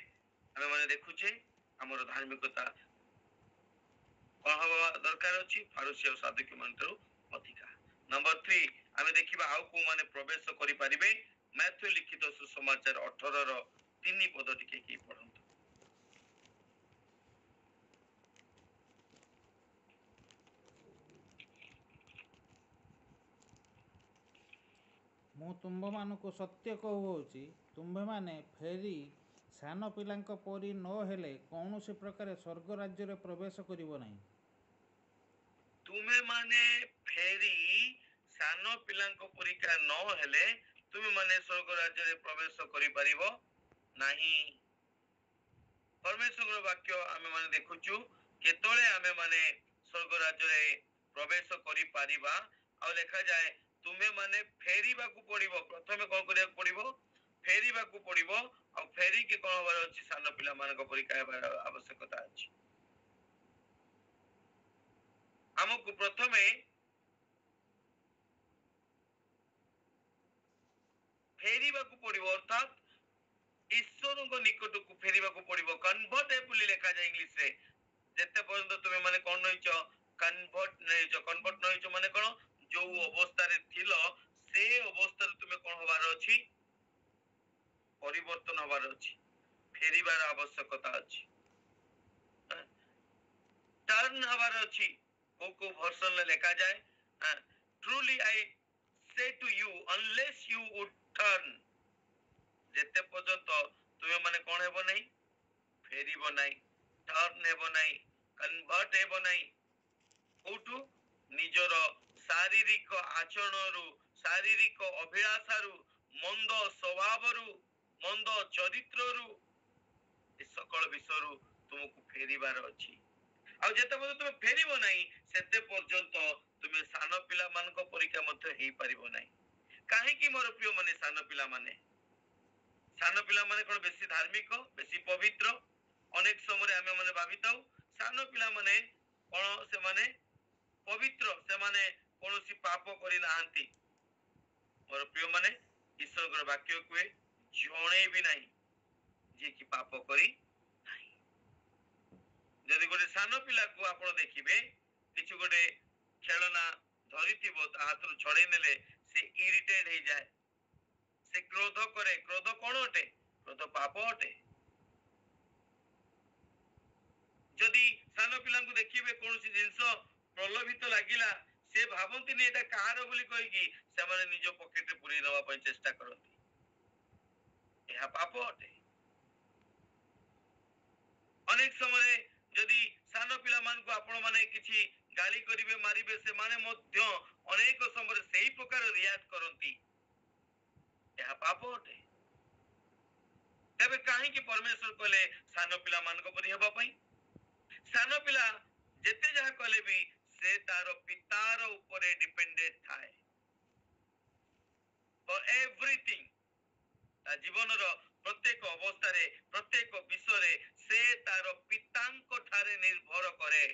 ଆମେ ମାନେ ଦେଖୁଛେ ଆମର ଧାର୍ମିକତା କଣ ହବା ଦରକାର ଅଛି? ଫାରୁସି ଆଉ ସାଧୁକୀ ମାନଠାରୁ ଅଧିକା। ନମ୍ବର 3, ଆମେ ଦେଖିବା ଆଉ କୋଉ ମାନେ ପ୍ରବେଶ କରିପାରିବେ। ମାଥ୍ୟୁ ଲିଖିତ ସୁସମାଚାର 18ର 3 ପଦ ଟିକେ କି ପଢନ୍ତୁ। ମୁଁ ତୁମ୍ଭମାନଙ୍କୁ ସତ୍ୟ କହୁଅଛି, ତୁମ୍ଭେମାନେ ଫେରି ସାନ ପିଲାଙ୍କ ପରି ନ ହେଲେ କୌଣସି ପ୍ରକାରେ ସ୍ୱର୍ଗ ରାଜ୍ୟରେ ପ୍ରବେଶ କରିବ ନାହିଁ। ତୁମେ ମାନେ ଫେରି ସାନ ପିଲାଙ୍କ ପରିକା ନ ହେଲେ ତୁମେ ମାନେ ସ୍ୱର୍ଗ ରାଜ୍ୟରେ ପ୍ରବେଶ କରିପାରିବ ନାହିଁ। ପରମେଶ୍ୱରଙ୍କ ବାକ୍ୟ ଆମେ ମାନେ ଦେଖୁଛୁ କେତେବେଳେ ଆମେ ମାନେ ସ୍ୱର୍ଗ ରାଜ୍ୟରେ ପ୍ରବେଶ କରିପାରିବା। ଆଉ ଲେଖାଯାଏ ତୁମେ ମାନେ ଫେରିବାକୁ ପଡିବ। ପ୍ରଥମେ କଣ କରିବାକୁ ପଡିବ? ଫେରିବାକୁ ପଡିବ। ଆଉ ଫେରିକି କଣ ହବାର ଅଛି? ସାନ ପିଲାମାନଙ୍କ ପରିକା ହେବାର ଆବଶ୍ୟକତା ଅଛି। ଆମକୁ ପ୍ରଥମେ ଫେରିବାକୁ ପଡିବ, ଅର୍ଥାତ୍ ଈଶ୍ୱରଙ୍କ ନିକଟକୁ ଫେରିବାକୁ ପଡିବ। କନଭର୍ଟ ବୋଲି ଲେଖାଯାଏ ଇଂଲିଶରେ। ଯେତେ ପର୍ଯ୍ୟନ୍ତ ତୁମେ ମାନେ କଣ ରହିଛ? କନଭର୍ଟ ନେଇଛ। କନଭର୍ଟ ନେଇଛ ମାନେ କଣ? ଯୋଉ ଅବସ୍ଥାରେ ଥିଲ ସେ ଅବସ୍ଥାରେ ତୁମେ କଣ ହବାର ଅଛି? ପରିବର୍ତ୍ତନ ହବାର ଅଛି, ଫେରିବାର ଆବଶ୍ୟକତା ଅଛି, ଟର୍ନ ହବାର ଅଛି। କୋଉ କୋଉ ଭର୍ସନରେ ଲେଖାଯାଏ truly I say to you unless you would turn, ଯେତେ ପର୍ଯ୍ୟନ୍ତ ତୁମେ ମାନେ କଣ ହେବ ନାହିଁ? ଫେରିବ ନାହିଁ, ଟର୍ନ ହେବ ନାହିଁ, କନଭର୍ଟ ହେବ ନାହିଁ। କୋଉଠୁ? ନିଜର ଶାରୀରିକ ଆଚରଣରୁ, ଶାରୀରିକ ଅଭିଳାଷାରୁ, ମନ୍ଦ ସ୍ୱଭାବରୁ, ମନ୍ଦ ଚରିତ୍ରରୁ, ଏ ସକଳ ବିଷୟରୁ ତୁମକୁ ଫେରିବାର ଅଛି। ଆଉ ଯେତେ ପର୍ଯ୍ୟନ୍ତ ତୁମେ ଫେରିବ ନାହିଁ ସେତେ ପର୍ଯ୍ୟନ୍ତ ତୁମେ ସାନ ପିଲାମାନଙ୍କ ପରୀକ୍ଷା ମଧ୍ୟ ହେଇପାରିବ ନାହିଁ। କାହିଁକି ମୋର ପ୍ରିୟ ମାନେ ସାନ ପିଲାମାନେ? ସାନ ପିଲାମାନେ କଣ ବେଶୀ ଧାର୍ମିକ, ବେଶୀ ପବିତ୍ର? ଅନେକ ସମୟରେ ଆମେ ମାନେ ଭାବିଥାଉ ସାନ ପିଲାମାନେ କଣ ସେମାନେ ପବିତ୍ର, ସେମାନେ କୌଣସି ପାପ କରିନାହାନ୍ତି। ମୋର ପ୍ରିୟ ମାନେ ଈଶ୍ୱରଙ୍କର ବାକ୍ୟ କୁହେ ଜଣେ ବି ନାହିଁ ଯିଏକି ପାପ କରି ନାହିଁ। ଯଦି ଗୋଟେ ସାନ ପିଲାକୁ ଆପଣ ଦେଖିବେ କିଛି ଗୋଟେ ଖେଳନା ଧରିଥିବ ତା ହାତରୁ ଛଡେଇ ନେଲେ ସେ ଇରିଟେଟ ହେଇଯାଏ, ସେ କ୍ରୋଧ କରେ। କ୍ରୋଧ କଣ ଅଟେ? କ୍ରୋଧ ପାପ ଅଟେ। ଯଦି ସାନ ପିଲାଙ୍କୁ ଦେଖିବେ କୌଣସି ଜିନିଷ ପ୍ରଲୋଭିତ ଲାଗିଲା, ସେ ଭାବନ୍ତିନି ଏଟା କାହାର ବୋଲି କହିକି ସେମାନେ ନିଜ ପକେଟରେ ପୁରେଇ ନେବା ପାଇଁ ଚେଷ୍ଟା କରନ୍ତି। ଏହା ପାପ ଅଟେ। ଅନେକ ସମୟରେ ଯଦି ସାନ ପିଲାମାନଙ୍କୁ ଆପଣ ମାନେ କିଛି ଗାଳି କରିବେ, ମାରିବେ, ସେମାନେ ମଧ୍ୟ ଅନେକ ସମୟରେ ସେଇ ପ୍ରକାର ରିଆକ୍ଟ କରନ୍ତି। ଏହା ପାପ ଅଟେ। ତେବେ କାହିଁକି ପରମେଶ୍ୱର କହିଲେ ସାନ ପିଲାମାନଙ୍କ ପରି ହେବା ପାଇଁ? ସାନ ପିଲା ଯେତେ ଯାହା କଲେ ବି ସେ ତାର ପିତାର ଉପରେ ଡିପେଣ୍ଡେଣ୍ଟ ଥାଏ ଫର ଏଭ୍ରିଥିଙ୍ଗ। ତା ଜୀବନର ପ୍ରତ୍ୟେକ ଅବସ୍ଥାରେ, ପ୍ରତ୍ୟେକ ବିଷୟରେ ସେ ତାର ପିତାଙ୍କ ଠାରେ ନିର୍ଭର କରେ।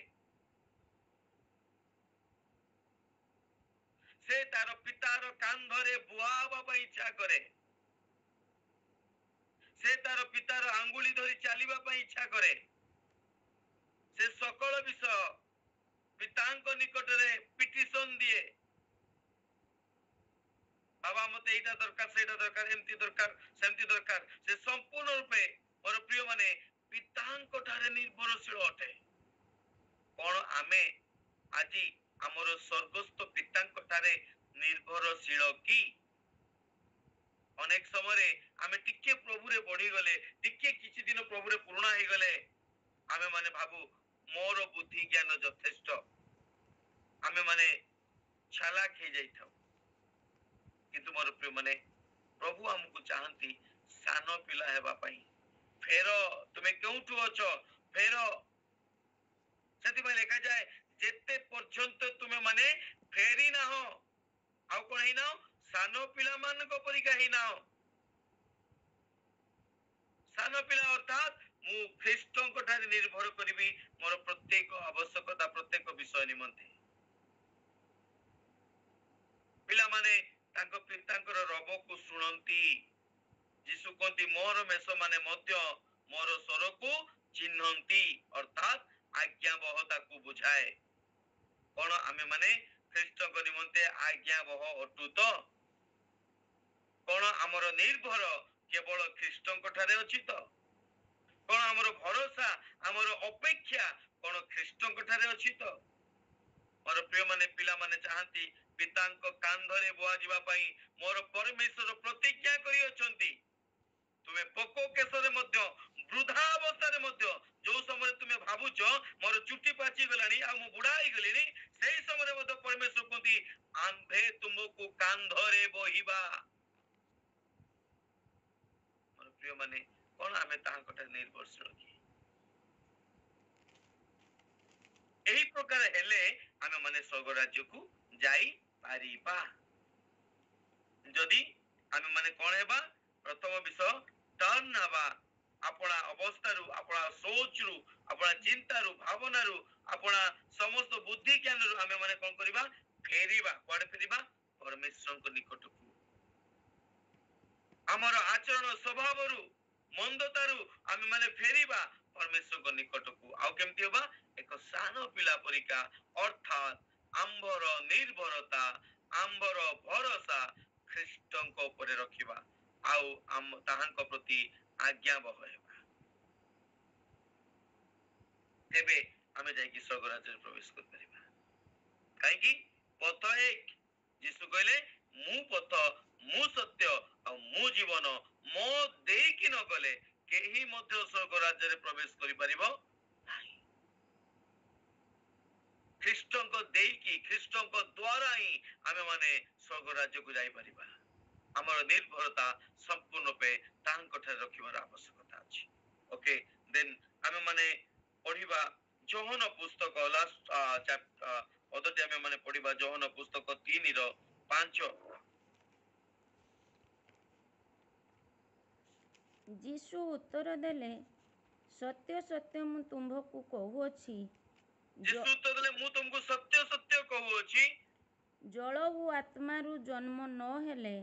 ସେ ତାର ପିତାର କାନ୍ଧରେ ବୁହା ହେବା ପାଇଁ ଇଚ୍ଛା କରେ। ସେ ତାର ପିତାର ଆଙ୍ଗୁଳି ଧରି ଚାଲିବା ପାଇଁ ଇଚ୍ଛା କରେ। ସେ ସକଳ ବିଷୟ ପିତାଙ୍କ ନିକଟରେ ପିଟିସନ ଦିଏ। ବାବା ମତେ ଏଇଟା ଦରକାର, ସେଇଟା ଦରକାର, ଏମିତି ଦରକାର, ସେମିତି ଦରକାର। ସେ ସମ୍ପୂର୍ଣ୍ଣ ରୂପେ ମୋର ପ୍ରିୟ ମାନେ ପିତାଙ୍କ ଠାରେ ନିର୍ଭରଶୀଳ ଅଟେ। କଣ ଆମେ ଆଜି ଆମର ସ୍ୱର୍ଗସ୍ଥ ପିତାଙ୍କ ଠାରେ ନିର୍ଭରଶୀଳ କି? ଅନେକ ସମୟରେ ଆମେ ଟିକେ ପ୍ରଭୁରେ ବଢିଗଲେ, ଟିକେ କିଛି ଦିନ ପ୍ରଭୁରେ ପୁରୁଣା ହେଇଗଲେ ଆମେ ମାନେ ଭାବୁ ମୋର ବୁଦ୍ଧି ଜ୍ଞାନ ଯଥେଷ୍ଟ, ଆମେ ମାନେ ଚାଲାକ ହେଇଯାଇଥାଉ। କିନ୍ତୁ ମୋର ପ୍ରିୟ ମାନେ ପ୍ରଭୁ ଆମକୁ ଚାହାନ୍ତି ସାନ ପିଲା ହେବା ପାଇଁ। ଫେର, ତୁମେ କେଉଁଠୁ ଅଛ? ଫେର। ସେଥିପାଇଁ ଲେଖାଯାଏ ଯେତେ ପର୍ଯ୍ୟନ୍ତ ତୁମେ ମାନେ ଫେରି ନାହ, ଆଉ କଣ ହେଇନାହ? ସାନ ପିଲାମାନଙ୍କ ପରିକା ହେଇନାହ। ସାନ ପିଲା ଅର୍ଥାତ୍ ମୁଁ ଖ୍ରୀଷ୍ଟଙ୍କ ଠାରେ ନିର୍ଭର କରିବି ମୋର ପ୍ରତ୍ୟେକ ଆବଶ୍ୟକତା, ପ୍ରତ୍ୟେକ ବିଷୟ ନିମନ୍ତେ। ପିଲାମାନେ ତାଙ୍କ ପିତାଙ୍କର ରବକୁ ଶୁଣନ୍ତି। ଯୀଶୁ କହନ୍ତି ମୋର ମେଷ ମାନେ ମଧ୍ୟ ମୋର ସ୍ୱରକୁ ଚିହ୍ନନ୍ତି, ଅର୍ଥାତ୍ ଆଜ୍ଞାବହତାକୁ ବୁଝାଏ। କଣ ଆମେ ମାନେ ଖ୍ରୀଷ୍ଟଙ୍କ ନିମନ୍ତେ ଆଜ୍ଞାବହ ଅଟୁ ତ? କଣ ଆମର ନିର୍ଭର କେବଳ ଖ୍ରୀଷ୍ଟଙ୍କ ଠାରେ ଅଛି ତ? କଣ ଆମର ଭରସା, ଆମର ଅପେକ୍ଷା କଣ ଖ୍ରୀଷ୍ଟଙ୍କ ଠାରେ ଅଛି ତ? ମୋର ପ୍ରିୟ ମାନେ ପିଲାମାନେ ଚାହାନ୍ତି ପିତାଙ୍କ କାନ୍ଧରେ ବୁହାଯିବା ପାଇଁ। मोर परमेश्वर प्रतिज्ञा करी अछंती तुमे पको केसरे मध्य वृद्धा अवस्था मध्य जो समय तुमे भाबुच मोर चुट्टी पाची गलानी आ मु बुढ़ा ही गलिनी सेही समय मध्य परमेश्वर कहती आंधे तुमको कांधरे बोहिबा मोर प्रिय माने कोन आमे ताहा कथा निर्भरशील की एही प्रकार हेले आमे माने स्वर्ग राज्य को जाई पारिबा जदि आमे माने कोन हेबा प्रथम विषय टर्न हवा अपना अवस्था रु अपना सोच रु अपना चिंता रु भावना रु अपना समस्त बुद्धि ज्ञान रु आमे माने कोन करिबा फेरिबा कोड फेरिबा परमेश्वर को निकट को हमर आचरण स्वभाव रु मंदता रु आमे माने फेरिबा परमेश्वर को निकट को आउ केमति होबा एक सानो पिला परिका अर्थात आंबर निर्भरता आंबर भरोसा ख्रीष्टଙ୍କ ଉପରେ ରଖିବା ଆଉ ଆମ ତାହାଙ୍କ ପ୍ରତି ଆଜ୍ଞାବହ ହେବା ତେବେ ଆମେ ଯାଇକି ସ୍ୱର୍ଗ ରାଜ୍ୟରେ ପ୍ରବେଶ କରିପାରିବା କାହିଁକି ପଥ ଏକ ଯୀଶୁ କହିଲେ ମୁଁ ପଥ ମୁଁ ସତ୍ୟ ଆଉ ମୁଁ ଜୀବନ ମୋ ଦେଇକି ନ ଗଲେ କେହି ମଧ୍ୟ ସ୍ୱର୍ଗ ରାଜ୍ୟରେ ପ୍ରବେଶ କରିପାରିବ ନାହିଁ ଖ୍ରୀଷ୍ଟଙ୍କ ଦେଇକି ଖ୍ରୀଷ୍ଟଙ୍କ ଦ୍ୱାରା ହିଁ ଆମେ ମାନେ ସ୍ୱର୍ଗ ରାଜ୍ୟକୁ ଯାଇପାରିବା ଆମର ନିର୍ଭରତା ସମ୍ପୂର୍ଣ୍ଣ ରୂପେ ତାଙ୍କ ଠାରେ ରଖିବାର ଆବଶ୍ୟକତା ଅଛି ଓକେ ଦେନ୍ ଆମେ ମାନେ ପଢିବା ଯୋହନ ପୁସ୍ତକ ଲାଷ୍ଟ ପଦଟି ଆମେ ମାନେ ପଢିବା ଯୋହନ ପୁସ୍ତକ 3 ର 5 ଯୀଶୁ ଉତ୍ତର ଦେଲେ ସତ୍ୟ ସତ୍ୟ ମୁଁ ତୁମ୍ଭକୁ କହୁଅଛି ଯୀଶୁ ଉତ୍ତର ଦେଲେ ମୁଁ ତୁମକୁ ସତ୍ୟ ସତ୍ୟ କହୁଅଛି ଜଳ ଓ ଆତ୍ମାରୁ ଜନ୍ମ ନ ହେଲେ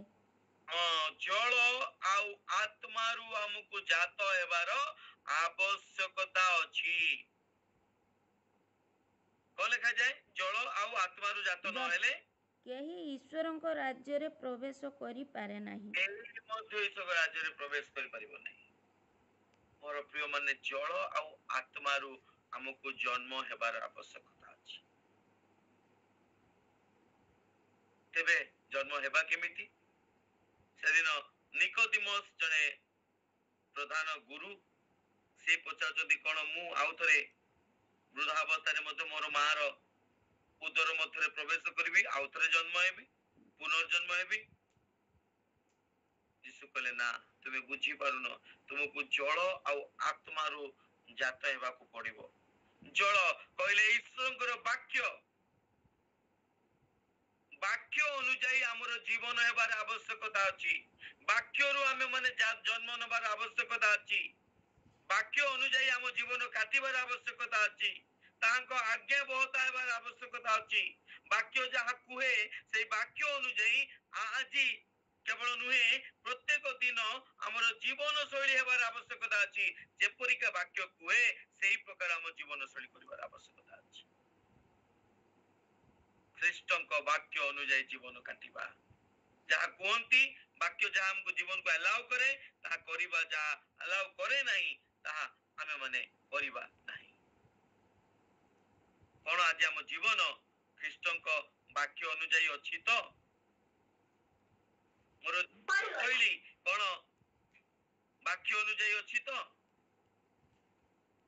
ଜଳ ଆଉ ଆତ୍ମାରୁ ଆମକୁ ଜାତ ହେବାର ଆବଶ୍ୟକତା ଅଛି କଣ ଲେଖାଯାଏ ଜଳ ଆଉ ଆତ୍ମାରୁ ଜାତ ନ ହେଲେ କେହି ଈଶ୍ୱରଙ୍କ ରାଜ୍ୟରେ ପ୍ରବେଶ କରିପାରେ ନାହିଁ କେହି ମଧ୍ୟ ଈଶ୍ୱର ରାଜ୍ୟରେ ପ୍ରବେଶ କରିପାରିବ ନାହିଁ ମୋର ପ୍ରିୟ ମାନେ ଜଳ ଆଉ ଆତ୍ମାରୁ ଆମକୁ ଜନ୍ମ ହେବାର ଆବଶ୍ୟକତା ଅଛି ତେବେ ଜନ୍ମ ହେବା କେମିତି ସେଦିନ ନିକୋଦିମସ୍ ଜଣେ ପ୍ରଧାନ ଗୁରୁ ସେ ପଚାରୁଛନ୍ତି କଣ ମୁଁ ଆଉ ଥରେ ବୃଦ୍ଧାବସ୍ଥାରେ ମଧ୍ୟ ମୋର ମାର ଉଦର ମଧ୍ୟରେ ପ୍ରବେଶ କରିବି ଆଉ ଥରେ ଜନ୍ମ ହେବି ପୁନର୍ଜନ୍ମ ହେବି ଯୀଶୁ କହିଲେ ନା ତୁମେ ବୁଝିପାରୁନ ତୁମକୁ ଜଳ ଆଉ ଆତ୍ମାରୁ ଜାତ ହେବାକୁ ପଡିବ ଜଳ କହିଲେ ଈଶ୍ୱରଙ୍କର ବାକ୍ୟ ଅନୁଯାୟୀ ଆମର ଜୀବନ ହେବାର ଆବଶ୍ୟକତା ଅଛି ବାକ୍ୟରୁ ଆମେ ମାନେ ଜନ୍ମ ନେବାର ଆବଶ୍ୟକତା ଅଛି ବାକ୍ୟ ଅନୁଯାୟୀ ଆମ ଜୀବନ କାଟିବାର ଆବଶ୍ୟକତା ଅଛି ତାଙ୍କ ଆଜ୍ଞାବହତା ହେବାର ଆବଶ୍ୟକତା ଅଛି ବାକ୍ୟ ଯାହା କୁହେ ସେଇ ବାକ୍ୟ ଅନୁଯାୟୀ ଆଜି କେବଳ ନୁହେଁ ପ୍ରତ୍ୟେକ ଦିନ ଆମର ଜୀବନ ଶୈଳୀ ହେବାର ଆବଶ୍ୟକତା ଅଛି ଯେପରିକା ବାକ୍ୟ କୁହେ ସେଇ ପ୍ରକାର ଆମ ଜୀବନ ଶୈଳୀ କରିବାର ଆବଶ୍ୟକତା ଅଛି ଖ୍ରୀଷ୍ଟଙ୍କ ବାକ୍ୟ ଅନୁଯାୟୀ ଜୀବନ କାଟିବା ଯାହା କୁହନ୍ତି ବାକ୍ୟ ଯାହା ଆମକୁ ଜୀବନକୁ ଆଲାଉ କରେ ତାହା କରିବା ଯାହା ଆଲାଉ କରେ ନାହିଁ ତାହା ଆମେ ମାନେ କରିବା ନାହିଁ କଣ ଆଜି ଆମ ଜୀବନ ଖ୍ରୀଷ୍ଟଙ୍କ ବାକ୍ୟ ଅନୁଯାୟୀ ଅଛି ତ ମୋର ଶୈଳୀ କଣ ବାକ୍ୟ ଅନୁଯାୟୀ ଅଛି ତ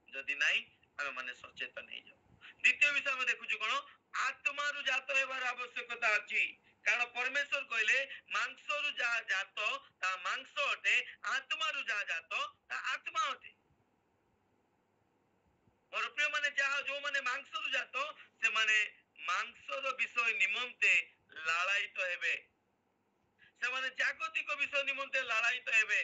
ଯଦି ନାହିଁ ଆମେ ମାନେ ସଚେତନ ହେଇଯାଉ ଦ୍ୱିତୀୟ ବିଷୟ ଆମେ ଦେଖୁଛୁ କଣ ଆତ୍ମାରୁ ଜାତ ହେବାର ଆବଶ୍ୟକତା ଅଛି କାରଣ ପରମେଶ୍ୱର କହିଲେ ମାଂସରୁ ଯାହା ଜାତ ତା ମାଂସ ଅଟେ ଆତ୍ମାରୁ ଯାହା ଜାତ ତା ଆତ୍ମା ଅଟେ ମୋର ପ୍ରିୟ ମାନେ ଯାହା ଯୋଉମାନେ ମାଂସରୁ ଜାତ ସେମାନେ ମାଂସର ବିଷୟ ନିମନ୍ତେ ଲାଳାୟିତ ହେବେ ସେମାନେ ଜାଗତିକ ବିଷୟ ନିମନ୍ତେ ଲାଳାୟିତ ହେବେ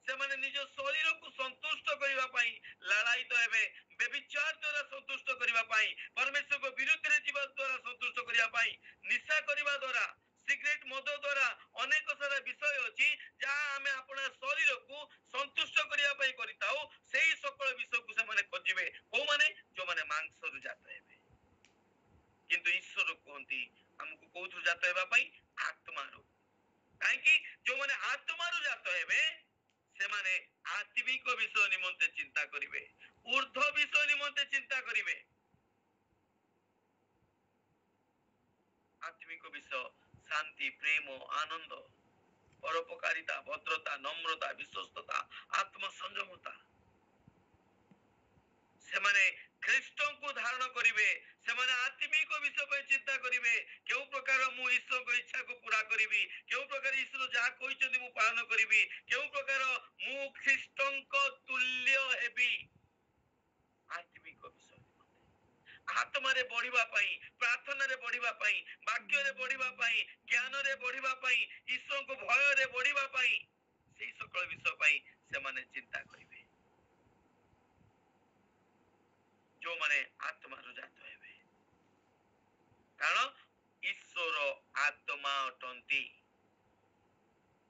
ସେମାନେ ନିଜ ଶରୀରକୁ ସନ୍ତୁଷ୍ଟ କରିବା ପାଇଁ ଲାଳାୟିତ ହେବେ ବ୍ୟଭିଚାର ଦ୍ୱାରା ସନ୍ତୁଷ୍ଟ କରିବା ପାଇଁ ପରମେଶ୍ୱରଙ୍କ ବିରୁଦ୍ଧରେ ଯିବା ଦ୍ୱାରା ସନ୍ତୁଷ୍ଟ କରିବା ପାଇଁ ନିଶା କରିବା ଦ୍ୱାରା ସିଗରେଟ ମଦ ଦ୍ୱାରା ଅନେକ ସାରା ବିଷୟ ଅଛି ଯାହା ଆମେ ଆପଣ ଶରୀରକୁ ସନ୍ତୁଷ୍ଟ କରିବା ପାଇଁ କରିଥାଉ ସେଇ ସକଳ ବିଷୟକୁ ସେମାନେ ଖୋଜିବେ କୋଉମାନେ ଯୋଉମାନେ ମାଂସରୁ ଜାତ ହେବେ କିନ୍ତୁ ଈଶ୍ୱର କୁହନ୍ତି ଆମକୁ କୋଉଥିରୁ ଜାତ ହେବା ପାଇଁ ଆତ୍ମାରୁ କାହିଁକି ଯୋଉମାନେ ଆତ୍ମାରୁ ଜାତ ହେବେ ସେମାନେ ଆତ୍ମିକ ବିଷୟ ନିମନ୍ତେ ଚିନ୍ତା କରିବେ ଊର୍ଦ୍ଧ୍ୱ ବିଷୟ ନିମନ୍ତେ ଚିନ୍ତା କରିବେ ଆତ୍ମିକ ବିଷୟ ଶାନ୍ତି ପ୍ରେମ ଆନନ୍ଦ ପରୋପକାରିତା, ଭଦ୍ରତା, ନମ୍ରତା, ବିଶ୍ୱସ୍ତତା, ଆତ୍ମସଂଯମତା। ସେମାନେ ଖ୍ରୀଷ୍ଟଙ୍କୁ ଧାରଣ କରିବେ, ସେମାନେ ଆତ୍ମିକ ବିଷୟ ପାଇଁ ଚିନ୍ତା କରିବେ। କେଉଁ ପ୍ରକାର ମୁଁ ଈଶ୍ୱରଙ୍କ ଇଚ୍ଛାକୁ ପୂରା କରିବି, କେଉଁ ପ୍ରକାର ଈଶ୍ୱର ଯାହା କହିଛନ୍ତି ମୁଁ ପାଳନ କରିବି, କେଉଁ ପ୍ରକାର ମୁଁ ଖ୍ରୀଷ୍ଟଙ୍କ ତୁଲ୍ୟ ହେବି। ଆତ୍ମିକ ବିଷୟ ଆତ୍ମାରେ ବଢିବା ପାଇଁ, ପ୍ରାର୍ଥନାରେ ବଢିବା ପାଇଁ, ବାକ୍ୟରେ ବଢିବା ପାଇଁ, ଜ୍ଞାନରେ ବଢିବା ପାଇଁ, ଈଶ୍ୱରଙ୍କୁ ଭୟରେ ବଢିବା ପାଇଁ, ସେଇ ସକଳ ବିଷୟ ପାଇଁ ସେମାନେ ଚିନ୍ତା କରିବେ। ଯୋଉମାନେ ଆତ୍ମାରୁ ଜାତ ହେବେ, କାରଣ ଈଶ୍ୱର ଆତ୍ମା ଅଟନ୍ତି।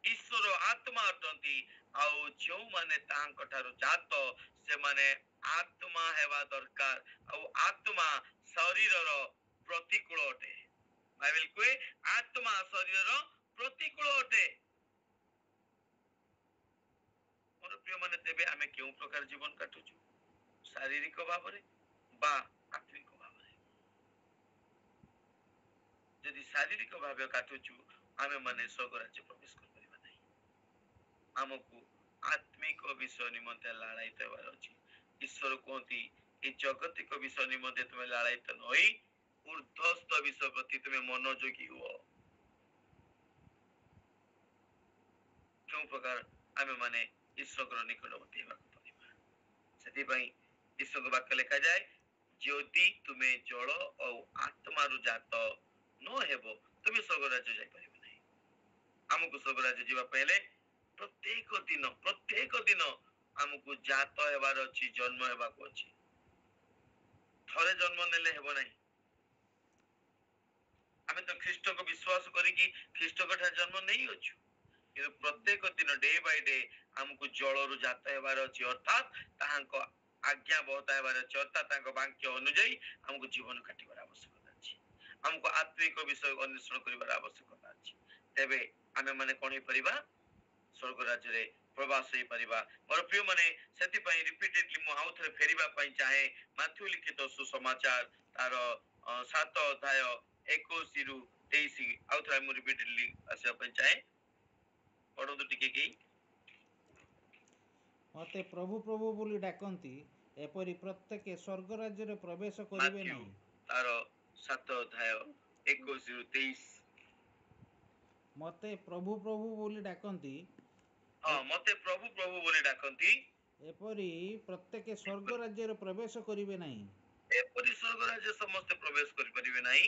ଈଶ୍ୱର ଆତ୍ମା ଅଟନ୍ତି। ଆଉ ଯେଉଁମାନେ ତାଙ୍କ ଠାରୁ ଜାତ, ସେମାନେ ଆତ୍ମା ହେବା ଦରକାର। ଆଉ ଆତ୍ମା ଶରୀରର ପ୍ରତିକୂଳ ଅଟେ। ବାଇବେଲ କୁହେ ଆତ୍ମା ଶରୀରର ପ୍ରତିକୂଳ ଅଟେ। ମୋର ପ୍ରିୟ ମାନେ, ତେବେ ଆମେ କେଉଁ ପ୍ରକାର ଜୀବନ କାଟୁଛୁ? ଶାରୀରିକ ଭାବରେ ବା ଆତ୍ମିକ ଭାବରେ? ଯଦି ଶାରୀରିକ ଭାବେ କାଟୁଛୁ, ଆମେ ମାନେ ସ୍ୱର୍ଗ ରାଜ୍ୟ ପ୍ରବେଶ କରିପାରିବା ନାହିଁ। ଆମକୁ ଆତ୍ମିକ ବିଷୟ ନିମନ୍ତେ ଲାଳାୟିତ ହେବାର ଅଛି। ଈଶ୍ୱର କୁହନ୍ତି, ଏ ଜଗତିକ ବିଷୟ ନିମନ୍ତେ ତୁମେ ଲାଳାୟିତ ନ ହୋଇ ଊର୍ଦ୍ଧ୍ୱସ୍ଥ ବିଷୟ ପ୍ରତି ତୁମେ ମନୋଯୋଗୀ ହୁଅ। କେଉଁ ପ୍ରକାର ଆମେ ମାନେ ଈଶ୍ୱରଙ୍କର ନିକଟବର୍ତ୍ତୀ ହେବାକୁ ପଡ଼ିବା। ସେଥିପାଇଁ ଈଶ୍ୱରଙ୍କ ବାକ୍ୟ ଲେଖାଯାଏ, ଯଦି ତୁମେ ଜଳ ଓ ଆତ୍ମାରୁ ଜାତ ନ ହେବ, ତୁମେ ସ୍ୱର୍ଗ ରାଜ୍ୟ ଯାଇପାରିବ ନାହିଁ। ଆମକୁ ସ୍ୱର୍ଗ ରାଜ୍ୟ ଯିବା ପାଇଁ ହେଲେ ପ୍ରତ୍ୟେକ ଦିନ ଆମକୁ ଜାତ ହେବାର ଅଛି, ଜନ୍ମ ହେବାକୁ ଅଛି। ଥରେ ଜନ୍ମ ନେଲେ ହେବ ନାହିଁ। ଆମେ ତ ଖ୍ରୀଷ୍ଟକୁ ବିଶ୍ୱାସ କରିକି ଖ୍ରୀଷ୍ଟଙ୍କ ଠାରେ ଜନ୍ମ ନେଇଅଛୁ, କିନ୍ତୁ ପ୍ରତ୍ୟେକ ଦିନ ଡେ ବାଇ ଡେ ଆମକୁ ଜଳରୁ ଜାତ ହେବାର ଅଛି, ଅର୍ଥାତ୍ ତାହାଙ୍କ ଆଜ୍ଞା ବହତା ହେବାର ଅଛି, ଅର୍ଥାତ୍ ତାଙ୍କ ବାକ୍ୟ ଅନୁଯାୟୀ ଆମକୁ ଜୀବନ କାଟିବାର ଆବଶ୍ୟକତା ଅଛି। ଆମକୁ ଆତ୍ମିକ ବିଷୟ ଅନ୍ୱେଷଣ କରିବାର ଆବଶ୍ୟକତା ଅଛି। ତେବେ ଆମେ ମାନେ କଣ ହେଇପାରିବା? ସ୍ୱର୍ଗ ରାଜ୍ୟରେ ପ୍ରବାସ ହେଇପାରିବା। ମୋର ପ୍ରିୟ ମାନେ, ସେଥିପାଇଁ ରିପିଟେଡଲି ମୁଁ ଆଉ ଥରେ ଫେରିବା ପାଇଁ ଚାହେଁ ମାଥ୍ୟୁ ଲିଖିତ ସୁସମାଚାର ତାର 7 ଅଧ୍ୟାୟ 21ରୁ 23। ଆଉ ଥରେ ମୁଁ ରିପିଟେଡଲି ଆସିବା ପାଇଁ ଚାହେଁ। ପଢନ୍ତୁ ଟିକେ କେହି। ମତେ ପ୍ରଭୁ ପ୍ରଭୁ ବୋଲି ଡାକନ୍ତି, ଏପରି ପ୍ରତ୍ୟେକ ସ୍ୱର୍ଗ ରାଜ୍ୟରେ ପ୍ରବେଶ କରିବେ ମାଥ୍ୟୁ ନାହିଁ। ତାର 7 ଅଧ୍ୟାୟ 21ରୁ 23। ମତେ ପ୍ରଭୁ ପ୍ରଭୁ ବୋଲି ଡାକନ୍ତି, ମତେ ପ୍ରଭୁ ପ୍ରଭୁ ବୋଲି ଡାକନ୍ତି, ଏପରି ପ୍ରତ୍ୟେକ ସ୍ୱର୍ଗ ରାଜ୍ୟରେ ପ୍ରବେଶ କରିବେ ନାହିଁ। ଏପରି ସ୍ୱର୍ଗ ରାଜ୍ୟ ସମସ୍ତେ ପ୍ରବେଶ କରିପାରିବେ ନାହିଁ।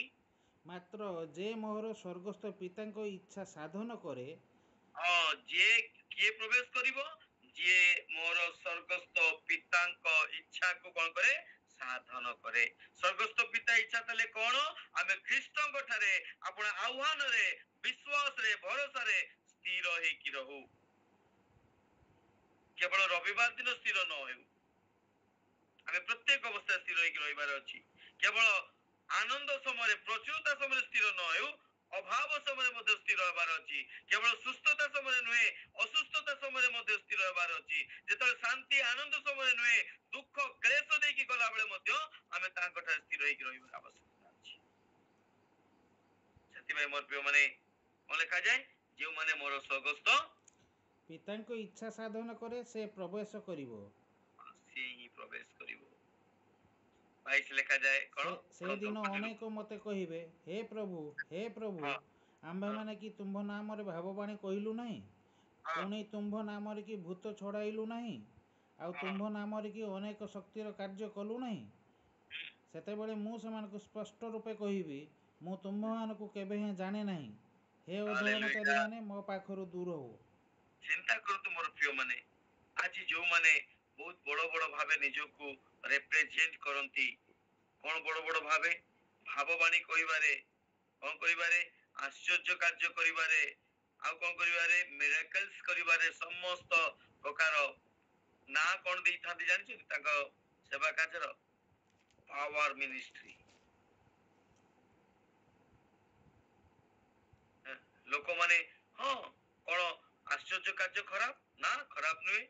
ମାତ୍ର ଯେ ମୋହର ସ୍ୱର୍ଗସ୍ଥ ପିତାଙ୍କ ଇଚ୍ଛା ସାଧନ କରେ। ଯିଏ କିଏ ପ୍ରବେଶ କରିବ? ଯିଏ ମୋର ସ୍ୱର୍ଗସ୍ଥ ପିତାଙ୍କ ଇଚ୍ଛାକୁ କଣ କରେ? ସାଧନ କରେ। ସ୍ୱର୍ଗସ୍ଥ ପିତା ଇଚ୍ଛା ତାହେଲେ କଣ? ଆମେ ଖ୍ରୀଷ୍ଟଙ୍କ ଠାରେ ଆପଣ ଆହ୍ୱାନରେ, ବିଶ୍ୱାସରେ, ଭରସାରେ ସ୍ଥିର ହେଇକି ରହୁ। କେବଳ ରବିବାର ଦିନ ସ୍ଥିର ନ ହେଉ, ଆମେ ପ୍ରତ୍ୟେକ ଅବସ୍ଥାରେ ସ୍ଥିର ହେଇକି ରହିବାର ଅଛି। କେବଳ ଆନନ୍ଦ ସମୟରେ, ପ୍ରଚୁରତା ସମୟରେ ସ୍ଥିର ନ ହେଉ, ଅଭାବ ସମୟରେ ମଧ୍ୟ ସ୍ଥିର ହେବାର ଅଛି। କେବଳ ସୁସ୍ଥତା ସମୟରେ ନୁହେଁ, ଅସୁସ୍ଥତା ସମୟରେ ମଧ୍ୟ ସ୍ଥିର ହେବାର ଅଛି। ଯେତେବେଳେ ଶାନ୍ତି ଆନନ୍ଦ ସମୟରେ ନୁହେଁ, ଦୁଃଖ କ୍ଲେଶ ଦେଇକି ଗଲାବେଳେ ମଧ୍ୟ ଆମେ ତାଙ୍କ ଠାରେ ସ୍ଥିର ହେଇକି ରହିବାର ଆବଶ୍ୟକତା ଅଛି। ସେଥିପାଇଁ ମୋର ପ୍ରିୟ ମାନେ, କଣ ଲେଖାଯାଏ? ଯେଉଁମାନେ ମୋର ସ୍ୱର୍ଗସ୍ଥ ପିତାଙ୍କ ଇଚ୍ଛା ସାଧନ କରେ, ସେ ପ୍ରବେଶ କରିବ। ସେ ହିଁ ପ୍ରବେଶ କରିବ। 22 ଲେଖାଯାଏ କଣ? ସେଦିନ ଅନେକ ମତେ କହିବେ, ହେ ପ୍ରଭୁ, ହେ ପ୍ରଭୁ, ଆମ୍ଭେମାନେ କି ତୁମ୍ଭ ନାମରେ ଭାବବାଣୀ କହିଲୁ ନାହିଁ? ପୁଣି ତୁମ୍ଭ ନାମରେ କି ଭୂତ ଛଡ଼ାଇଲୁ ନାହିଁ? ଆଉ ତୁମ୍ଭ ନାମରେ କି ଅନେକ ଶକ୍ତିର କାର୍ଯ୍ୟ କଲୁ ନାହିଁ? ସେତେବେଳେ ମୁଁ ସେମାନଙ୍କୁ ସ୍ପଷ୍ଟ ରୂପେ କହିବି, ମୁଁ ତୁମ୍ଭମାନଙ୍କୁ କେବେ ହେଁ ଜାଣେ ନାହିଁ। ହେ ଅଧ୍ୟୟନକାରୀମାନେ, ମୋ ପାଖରୁ ଦୂର ହୁଅ। ଚିନ୍ତା କରନ୍ତୁ ମୋର ପ୍ରିୟ ମାନେ, ଆଜି ଯୋଉମାନେ ବହୁତ ବଡ ବଡ ଭାବେ ନିଜକୁ ରେପ୍ରେଜେଣ୍ଟ କରନ୍ତି, କଣ ବଡ ବଡ ଭାବେ? ଭାବବାଣୀ କହିବାରେ, କଣ କରିବାରେ? ଆଶ୍ଚର୍ଯ୍ୟ କାର୍ଯ୍ୟ କରିବାରେ, ଆଉ କଣ କରିବାରେ? ମିରାକଲ୍ସ କରିବାରେ, ସମସ୍ତ ପ୍ରକାର ନା କଣ ଦେଇଥାନ୍ତି ଜାଣିଛନ୍ତି ତାଙ୍କ ସେବା କାର୍ଯ୍ୟର? Power ministry. ଲୋକମାନେ କଣ ଆଶ୍ଚର୍ଯ୍ୟ କାର୍ଯ୍ୟ ଖରାପ? ନା, ଖରାପ ନୁହେଁ।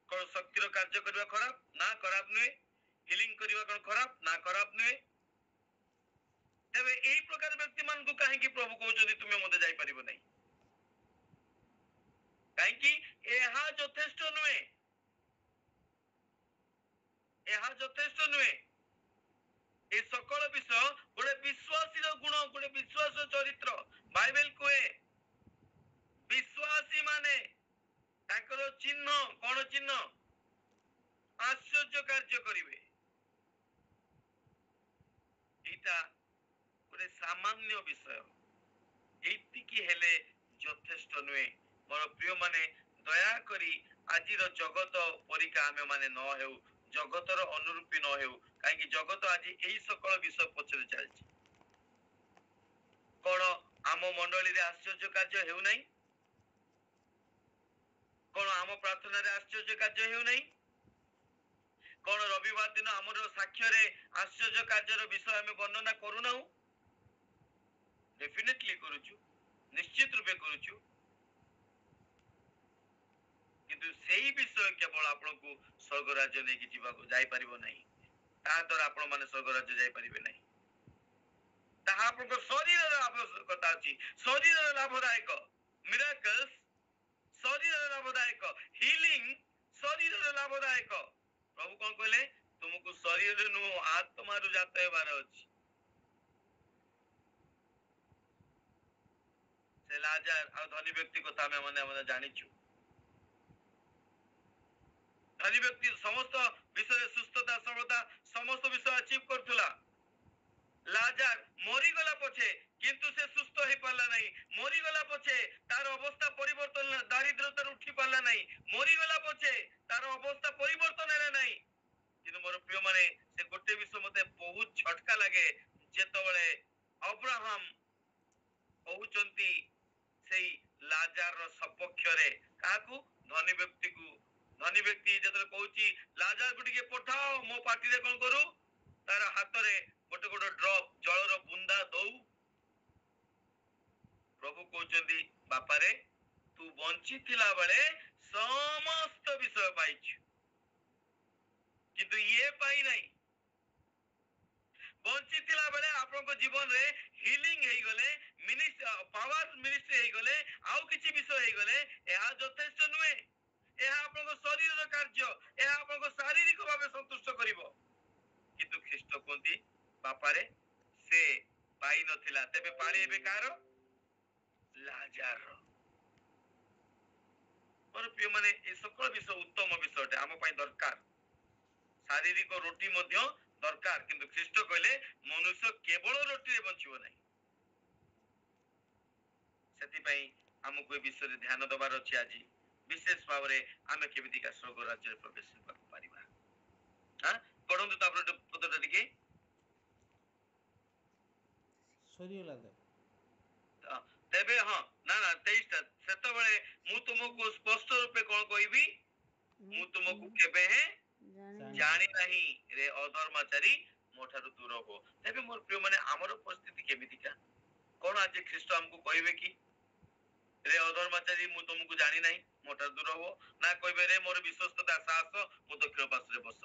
କଣ ଶକ୍ତିର କାର୍ଯ୍ୟ କରିବା ଖରାପ? ନା, ଖରାପ ନୁହେଁ। ହିଲିଂ କରିବା କଣ ଖରାପ? ନା, ଖରାପ ନୁହେଁ। ତେବେ ଏଇ ପ୍ରକାର ବ୍ୟକ୍ତି ମାନଙ୍କୁ କାହିଁକି ପ୍ରଭୁ କହୁଛନ୍ତି ତୁମେ ମତେ ଯାଇପାରିବ ନାହିଁ? कहीं यहाँ यथेष्ट नुहे, यहाँ यथेष्ट नुहे। ए सकल विषय गोटे विश्वासी गुण, गोटे विश्वास चरित्र। बाइबल कहे विश्वासी माने ताकर चिन्ह कौन चिन्ह? आश्चर्य कार्य करिवे। एटा गोटे सामान्य विषय, एतिकी हेले यथेष्ट नुहे। मोर प्रिय माने दया करी आजिर जगत परिका आमे माने न हेउ, जगतर अनुरूपी न हेउ, कहीं जगत आज यही सकल विषय पछरे चलछि। कौन आम मंडली रे आश्चर्य कार्य हेउ नहीं? कौन आम प्रार्थना रे आश्चर्य कार्य हेउ नहीं? कौन रविवार दिन आमर साक्ष्य रे आश्चर्य कार्यर विषय आमे वर्णना करूना? डेफिनेटली करूछु, निश्चित रूपे करूछु। किंतु सेही विषय केवल आपको स्वर्ग राज्य नहीं कि जीवा को जाई परिबो नहीं, ता द्वारा आपण माने स्वर्ग राज्य जाई परिबे नहीं। ता आपको शरीर रे आवश्यकता अछि, शरीर रे लाभदायक मिराकल्स, शरीर रे लाभदायक हीलिंग, शरीर रे लाभदायक। प्रभु कौन कहले? तुमको शरीर रे नु आत्मा रु जात हेबार अछि। से लाजर आ धनी व्यक्ति कथा में माने जानिछु। धनी व्यक्ति समस्त विषय सुस्थता सबता समस्त विषय अचीव करथुला। लाजर मरी गला पछे किंतु से सुस्थ हे पाला नहीं, मरी गला पछे तार अवस्था परिवर्तन, दारिद्रता उठी पाला नहीं, मरी गला पछे तार अवस्था परिवर्तन हेला नहीं। किंतु मोर प्रिय माने से गोटे विषय मते बहुत झटका लागे, जेतबेले अब्राहम कहउचंती सेई लाजर रो सपक्ष रे काकू? धनी व्यक्ति को। धनी व्यक्ति जेतले कहउची लाजर को टिके पठाओ, मो पार्टी रे कोन करू, तार हाथ रे गोटे गोटे ड्रॉप जलर बुंदा दौ। प्रभु कहउचंती बापा रे तू बंची थिला बेले समस्त विषय पाइछु, किंतु ये पाई नहीं। बंची थिला बेले आपन जीवन रे हीलिंग हेई गले, मिनिस्ट्री पावर मिनिस्ट्री हेई गले, आउ किछि विषय हेई गले, एहा यथेष्ट नुहे। एहा आपन शरीर रो कार्य, एहा आपन शारीरिक भावे संतुष्ट करिवो। किंतु ख्रीष्ट कोंती बापा रे से पाई नथिला, तेबे पाळी एबे कार? लाजर। पर प्रिय माने ए सकल विषय उत्तम विषयटे आम पई दरकार। शारीरिक रोटी मध्य दरकार, किंतु ख्रीष्ट कहले मनुष्य केवल रोटी रे बंचिबो नहीं। सेति पई हमको ए विषय रे ध्यान दबार अछि। आज विशेष भाव रे आमे केमिति का स्वर्ग राज्य रे प्रवेश कर परिबा। हां पढंतु तापर पदटा टिके सरीला दे। तेबे हां ना ना 23 ता सेतबेले मु तुमको स्पष्ट रूपे कोन कहबी? मु तुमको केबे है जानी नहीं रे अधर्माचारी मोठारु दूर हो। तेबे मोर प्रिय माने हमर परिस्थिति केमिति का कोन आज ख्रीष्ट हमको कहबे कि रे अधर्माचारी मु तुमको जानी नहीं मोठारु दूर हो, ना कहबे रे मोर विश्वस्तता साहस मु दक्षिण पार्श्व रे बस।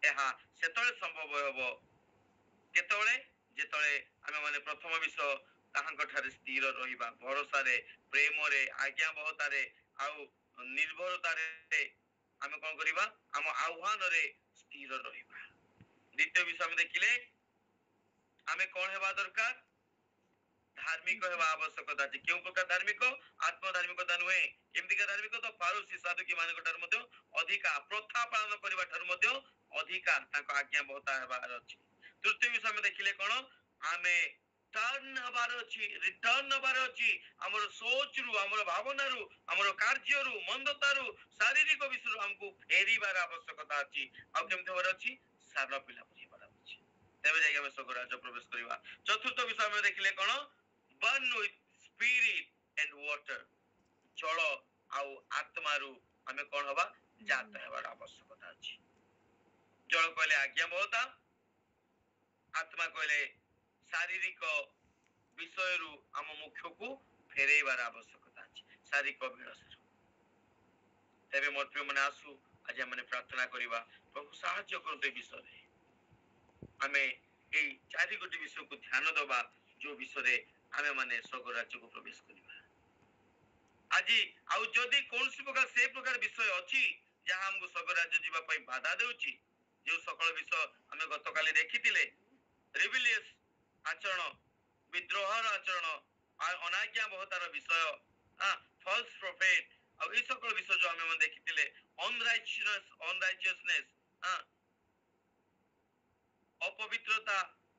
एहा सेतळे संभव होबो केतळे जेतळे आमे माने प्रथम विषय ताहांक ठारे स्थिर रहिबा, भरोसा रे, प्रेम रे, आज्ञा बहता रे आउ निर्भरता रे आमे कोन करिबा? हम आह्वान रे स्थिर रहिबा। द्वितीय विषय में देखिले आमे कोन हेबा दरकार? धार्मिक हेबा आवश्यकता अछि। केउ प्रकार धार्मिक? आत्म धार्मिकता नुहे। केमति का धार्मिक? तो फारूसी साधुकी मानक ठार मध्य अधिका प्रथा पालन करिबा ठार मध्य अधिका तांक आज्ञा बहता हेबार अछि। तृतीय विषय में देखिले कोन? आमे टर्न हबार अछि, रिटर्न हबार अछि। हमर सोच रु, हमर भावना रु, हमर कार्य रु, मंदता रु, शारीरिक विषय हमको फेरीबार आवश्यकता अछि। आ केमति हबार अछि? सारा पिला बुझिबार अछि। तेबे जाय हम स्वर्ग राज्य प्रवेश करिबा। चतुर्थ विषय में देखिले कोन? Born with spirit and water. जल आउ आत्मा रु हमें कोन हबा? जात हेबार आवश्यकता अछि। जल कहले आज्ञा बहता, आत्मा कहले शारीरिक विषय रु आम मुख्य को फेरेबार आवश्यकता अछि, शारीरिक विलास। तेबे मोर प्रिय माने आसु आज हमने प्रार्थना करिबा। प्रभु साहाय्य करते विषय रे आमे एई चारि गोटी विषय को ध्यान दबा, जो विषय रे आमे माने स्वर्ग राज्य को प्रवेश करिबा। আজি ଆଉ ଯଦି କୌଣସି ପ୍ରକାର ସେ ପ୍ରକାର ବିଷୟ ଅଛି ଯାହା ଆମକୁ ସ୍ୱର୍ଗ ରାଜ୍ୟ ଯିବା ପାଇଁ ବାଧା ଦେଉଛି, ଯେଉଁ ସକଳ ବିଷୟ ଆମେ ଗତକାଲି ଦେଖିଥିଲେ, ରିବିଲିୟସ୍ ଆଚରଣ, ବିଦ୍ରୋହର ଆଚରଣ, ଅନାଜ୍ଞାବହତାର ବିଷୟ, ଫଲ୍ସ ପ୍ରଫେଟ୍, ଆଉ এই সকল ବିଷୟ ଯୋଉ ଆମେ ଦେଖିଥିଲେ, ଅନରାଇଚିୟସନେସ୍, ଅପବିତ୍ରତା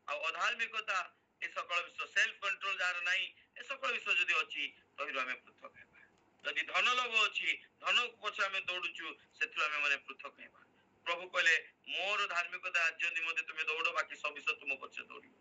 ଆଉ ଅଧାର୍ମିକତା, ଏ ସକଳ ବିଷୟ, ସେଲ୍ଫ କଣ୍ଟ୍ରୋଲ ଯାହାର ନାହିଁ, ଏ ସକଳ ବିଷୟ ଯଦି ଅଛି ତହିଁରୁ ଆମେ ପୃଥକ ହେବା। ଯଦି ଧନ ଲୋଭ ଅଛି, ଧନ ପଛେ ଆମେ ଦୌଡୁଛୁ, ସେଥିରୁ ଆମେ ମାନେ ପୃଥକ ହେବା। ପ୍ରଭୁ କହିଲେ ମୋର ଧାର୍ମିକତା ରାଜ୍ୟ ନିମନ୍ତେ ତୁମେ ଦୌଡ଼, ବାକି ସବୁ ବିଷୟ ତୁମ ପଛେ ଦୌଡ଼ିବ।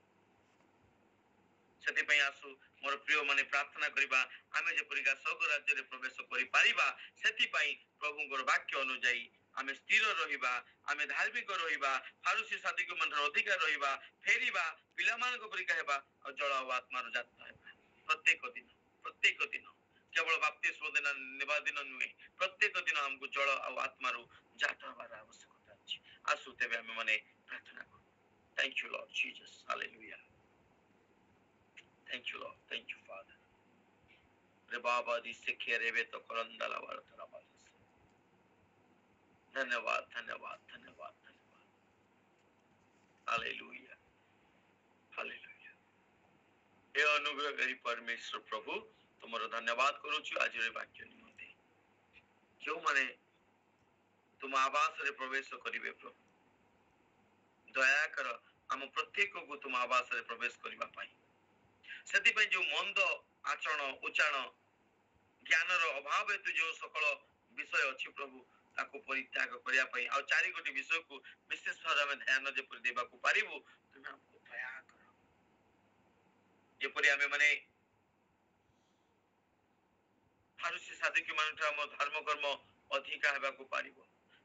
ସେଥିପାଇଁ ଆସୁ ମୋର ପ୍ରିୟ ମାନେ ପ୍ରାର୍ଥନା କରିବା, ଆମେ ଯେପରିକା ସ୍ୱର୍ଗ ରାଜ୍ୟରେ ପ୍ରବେଶ କରିପାରିବା, ସେଥିପାଇଁ ପ୍ରଭୁଙ୍କର ବାକ୍ୟ ଅନୁଯାୟୀ ଆମେ ସ୍ଥିର ରହିବା, ଆମେ ଧାର୍ମିକ ରହିବା, ଫାରୁସୀ ସାଧିକ ମାନର ଅଧିକାର ରହିବା, ଫେରିବା, ପିଲାମାନଙ୍କ ପରିକା ହେବା, ଆଉ ଜଳ ଆଉ ଆତ୍ମାର ଯାତ୍ରା ହେବା। ପ୍ରତ୍ୟେକ ଦିନ କେବଳ ବାପ୍ତିସ୍ମ ନେବା ଦିନ ନୁହେଁ, ପ୍ରତ୍ୟେକ ଦିନ ଆମକୁ ଜଳ ଆଉ ଆତ୍ମାରୁ ଯାତ୍ରା ହେବାର ଆବଶ୍ୟକତା ଅଛି। ଆସୁ ତେବେ ଆମେ ମାନେ ପ୍ରାର୍ଥନା କରୁ। Thank you, Lord Jesus. Hallelujah. Thank you, Lord. Thank you, Father. Rebaba di sekere to korandala vartara balas. धन्यवाद धन्यवाद धन्यवाद धन्यवाद। Hallelujah hallelujah. हे अनुग्रहकारी परमेश्वर प्रभु, तुमरो धन्यवाद करूछु आज रे वाक्य निमंते, जो माने तुम आवास रे प्रवेश करिवे प्रभु, दया कर हम प्रत्येक को तुम आवास रे प्रवेश करिवा पाई। ସେଥିପାଇଁ ଯେଉଁ ମନ୍ଦ ଆଚରଣ ଉଚ୍ଚାରଣ ଜ୍ଞାନର ଅଭାବ ହେତୁ ଯେଉଁ ସକଳ ବିଷୟ ଅଛି ପ୍ରଭୁ, ତାକୁ ପରିତ୍ୟାଗ କରିବା ପାଇଁ ଆଉ 4 ବିଷୟକୁ ବିଶେଷ ଭାବରେ ଆମେ ଧ୍ୟାନ ଯେପରି ଦେବାକୁ ପାରିବୁ, ତୁମେ ଆମକୁ ଦୟା କର। ଯେପରି ଆମେ ମାନେ ଫାରୁସୀ ସାଧୁକି ମାନଙ୍କଠାରୁ ଆମ ଧର୍ମ କର୍ମ ଅଧିକା ହେବାକୁ ପାରିବ,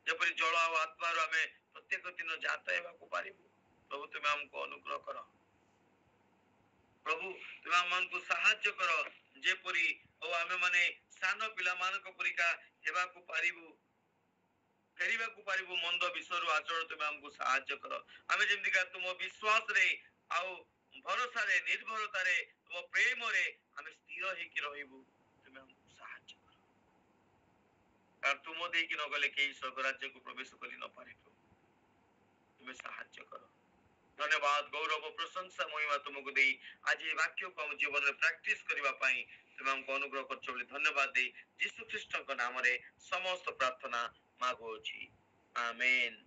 ଯେପରି ଜଳ ଆଉ ଆତ୍ମାରୁ ଆମେ ପ୍ରତ୍ୟେକ ଦିନ ଜାତ ହେବାକୁ ପାରିବୁ। ପ୍ରଭୁ ତୁମେ ଆମକୁ ଅନୁଗ୍ରହ କର। ପ୍ରଭୁ ତୁମେ ଆମମାନଙ୍କୁ ସାହାଯ୍ୟ କର, ଯେପରି ଆମେ ମାନେ ସାନ ପିଲାମାନଙ୍କ ପରିକା ହେବାକୁ ପାରିବୁ, ଫେରିବାକୁ ପାରିବୁ ମନ୍ଦ ବିଷୟରୁ ଆଚରଣ। ତୁମେ ଆମକୁ ସାହାଯ୍ୟ କର, ଆମେ ଯେମିତିକା ତୁମ ବିଶ୍ୱାସରେ ଆଉ ଭରସାରେ ନିର୍ଭରତାରେ ତୁମ ପ୍ରେମରେ ଆମେ ସ୍ଥିର ହେଇକି ରହିବୁ। ତୁମେ ଆମକୁ ସାହାଯ୍ୟ କର, କାରଣ ତୁମ ଦେଇକି ନ ଗଲେ କେହି ସ୍ୱର୍ଗ ରାଜ୍ୟକୁ ପ୍ରବେଶ କରି ନପାରେ। ତୁମେ ସାହାଯ୍ୟ କର। धन्यवाद, गौरव, प्रशंसा, महिमा तुमको दे आज ये वाक्य को हम जीवन में प्रैक्टिस करबा पाई तुम हमको अनुग्रह करछ बोली धन्यवाद दे। यीशु ख्रीष्ट नाम रे समस्त प्रार्थना मागो छी, आमेन।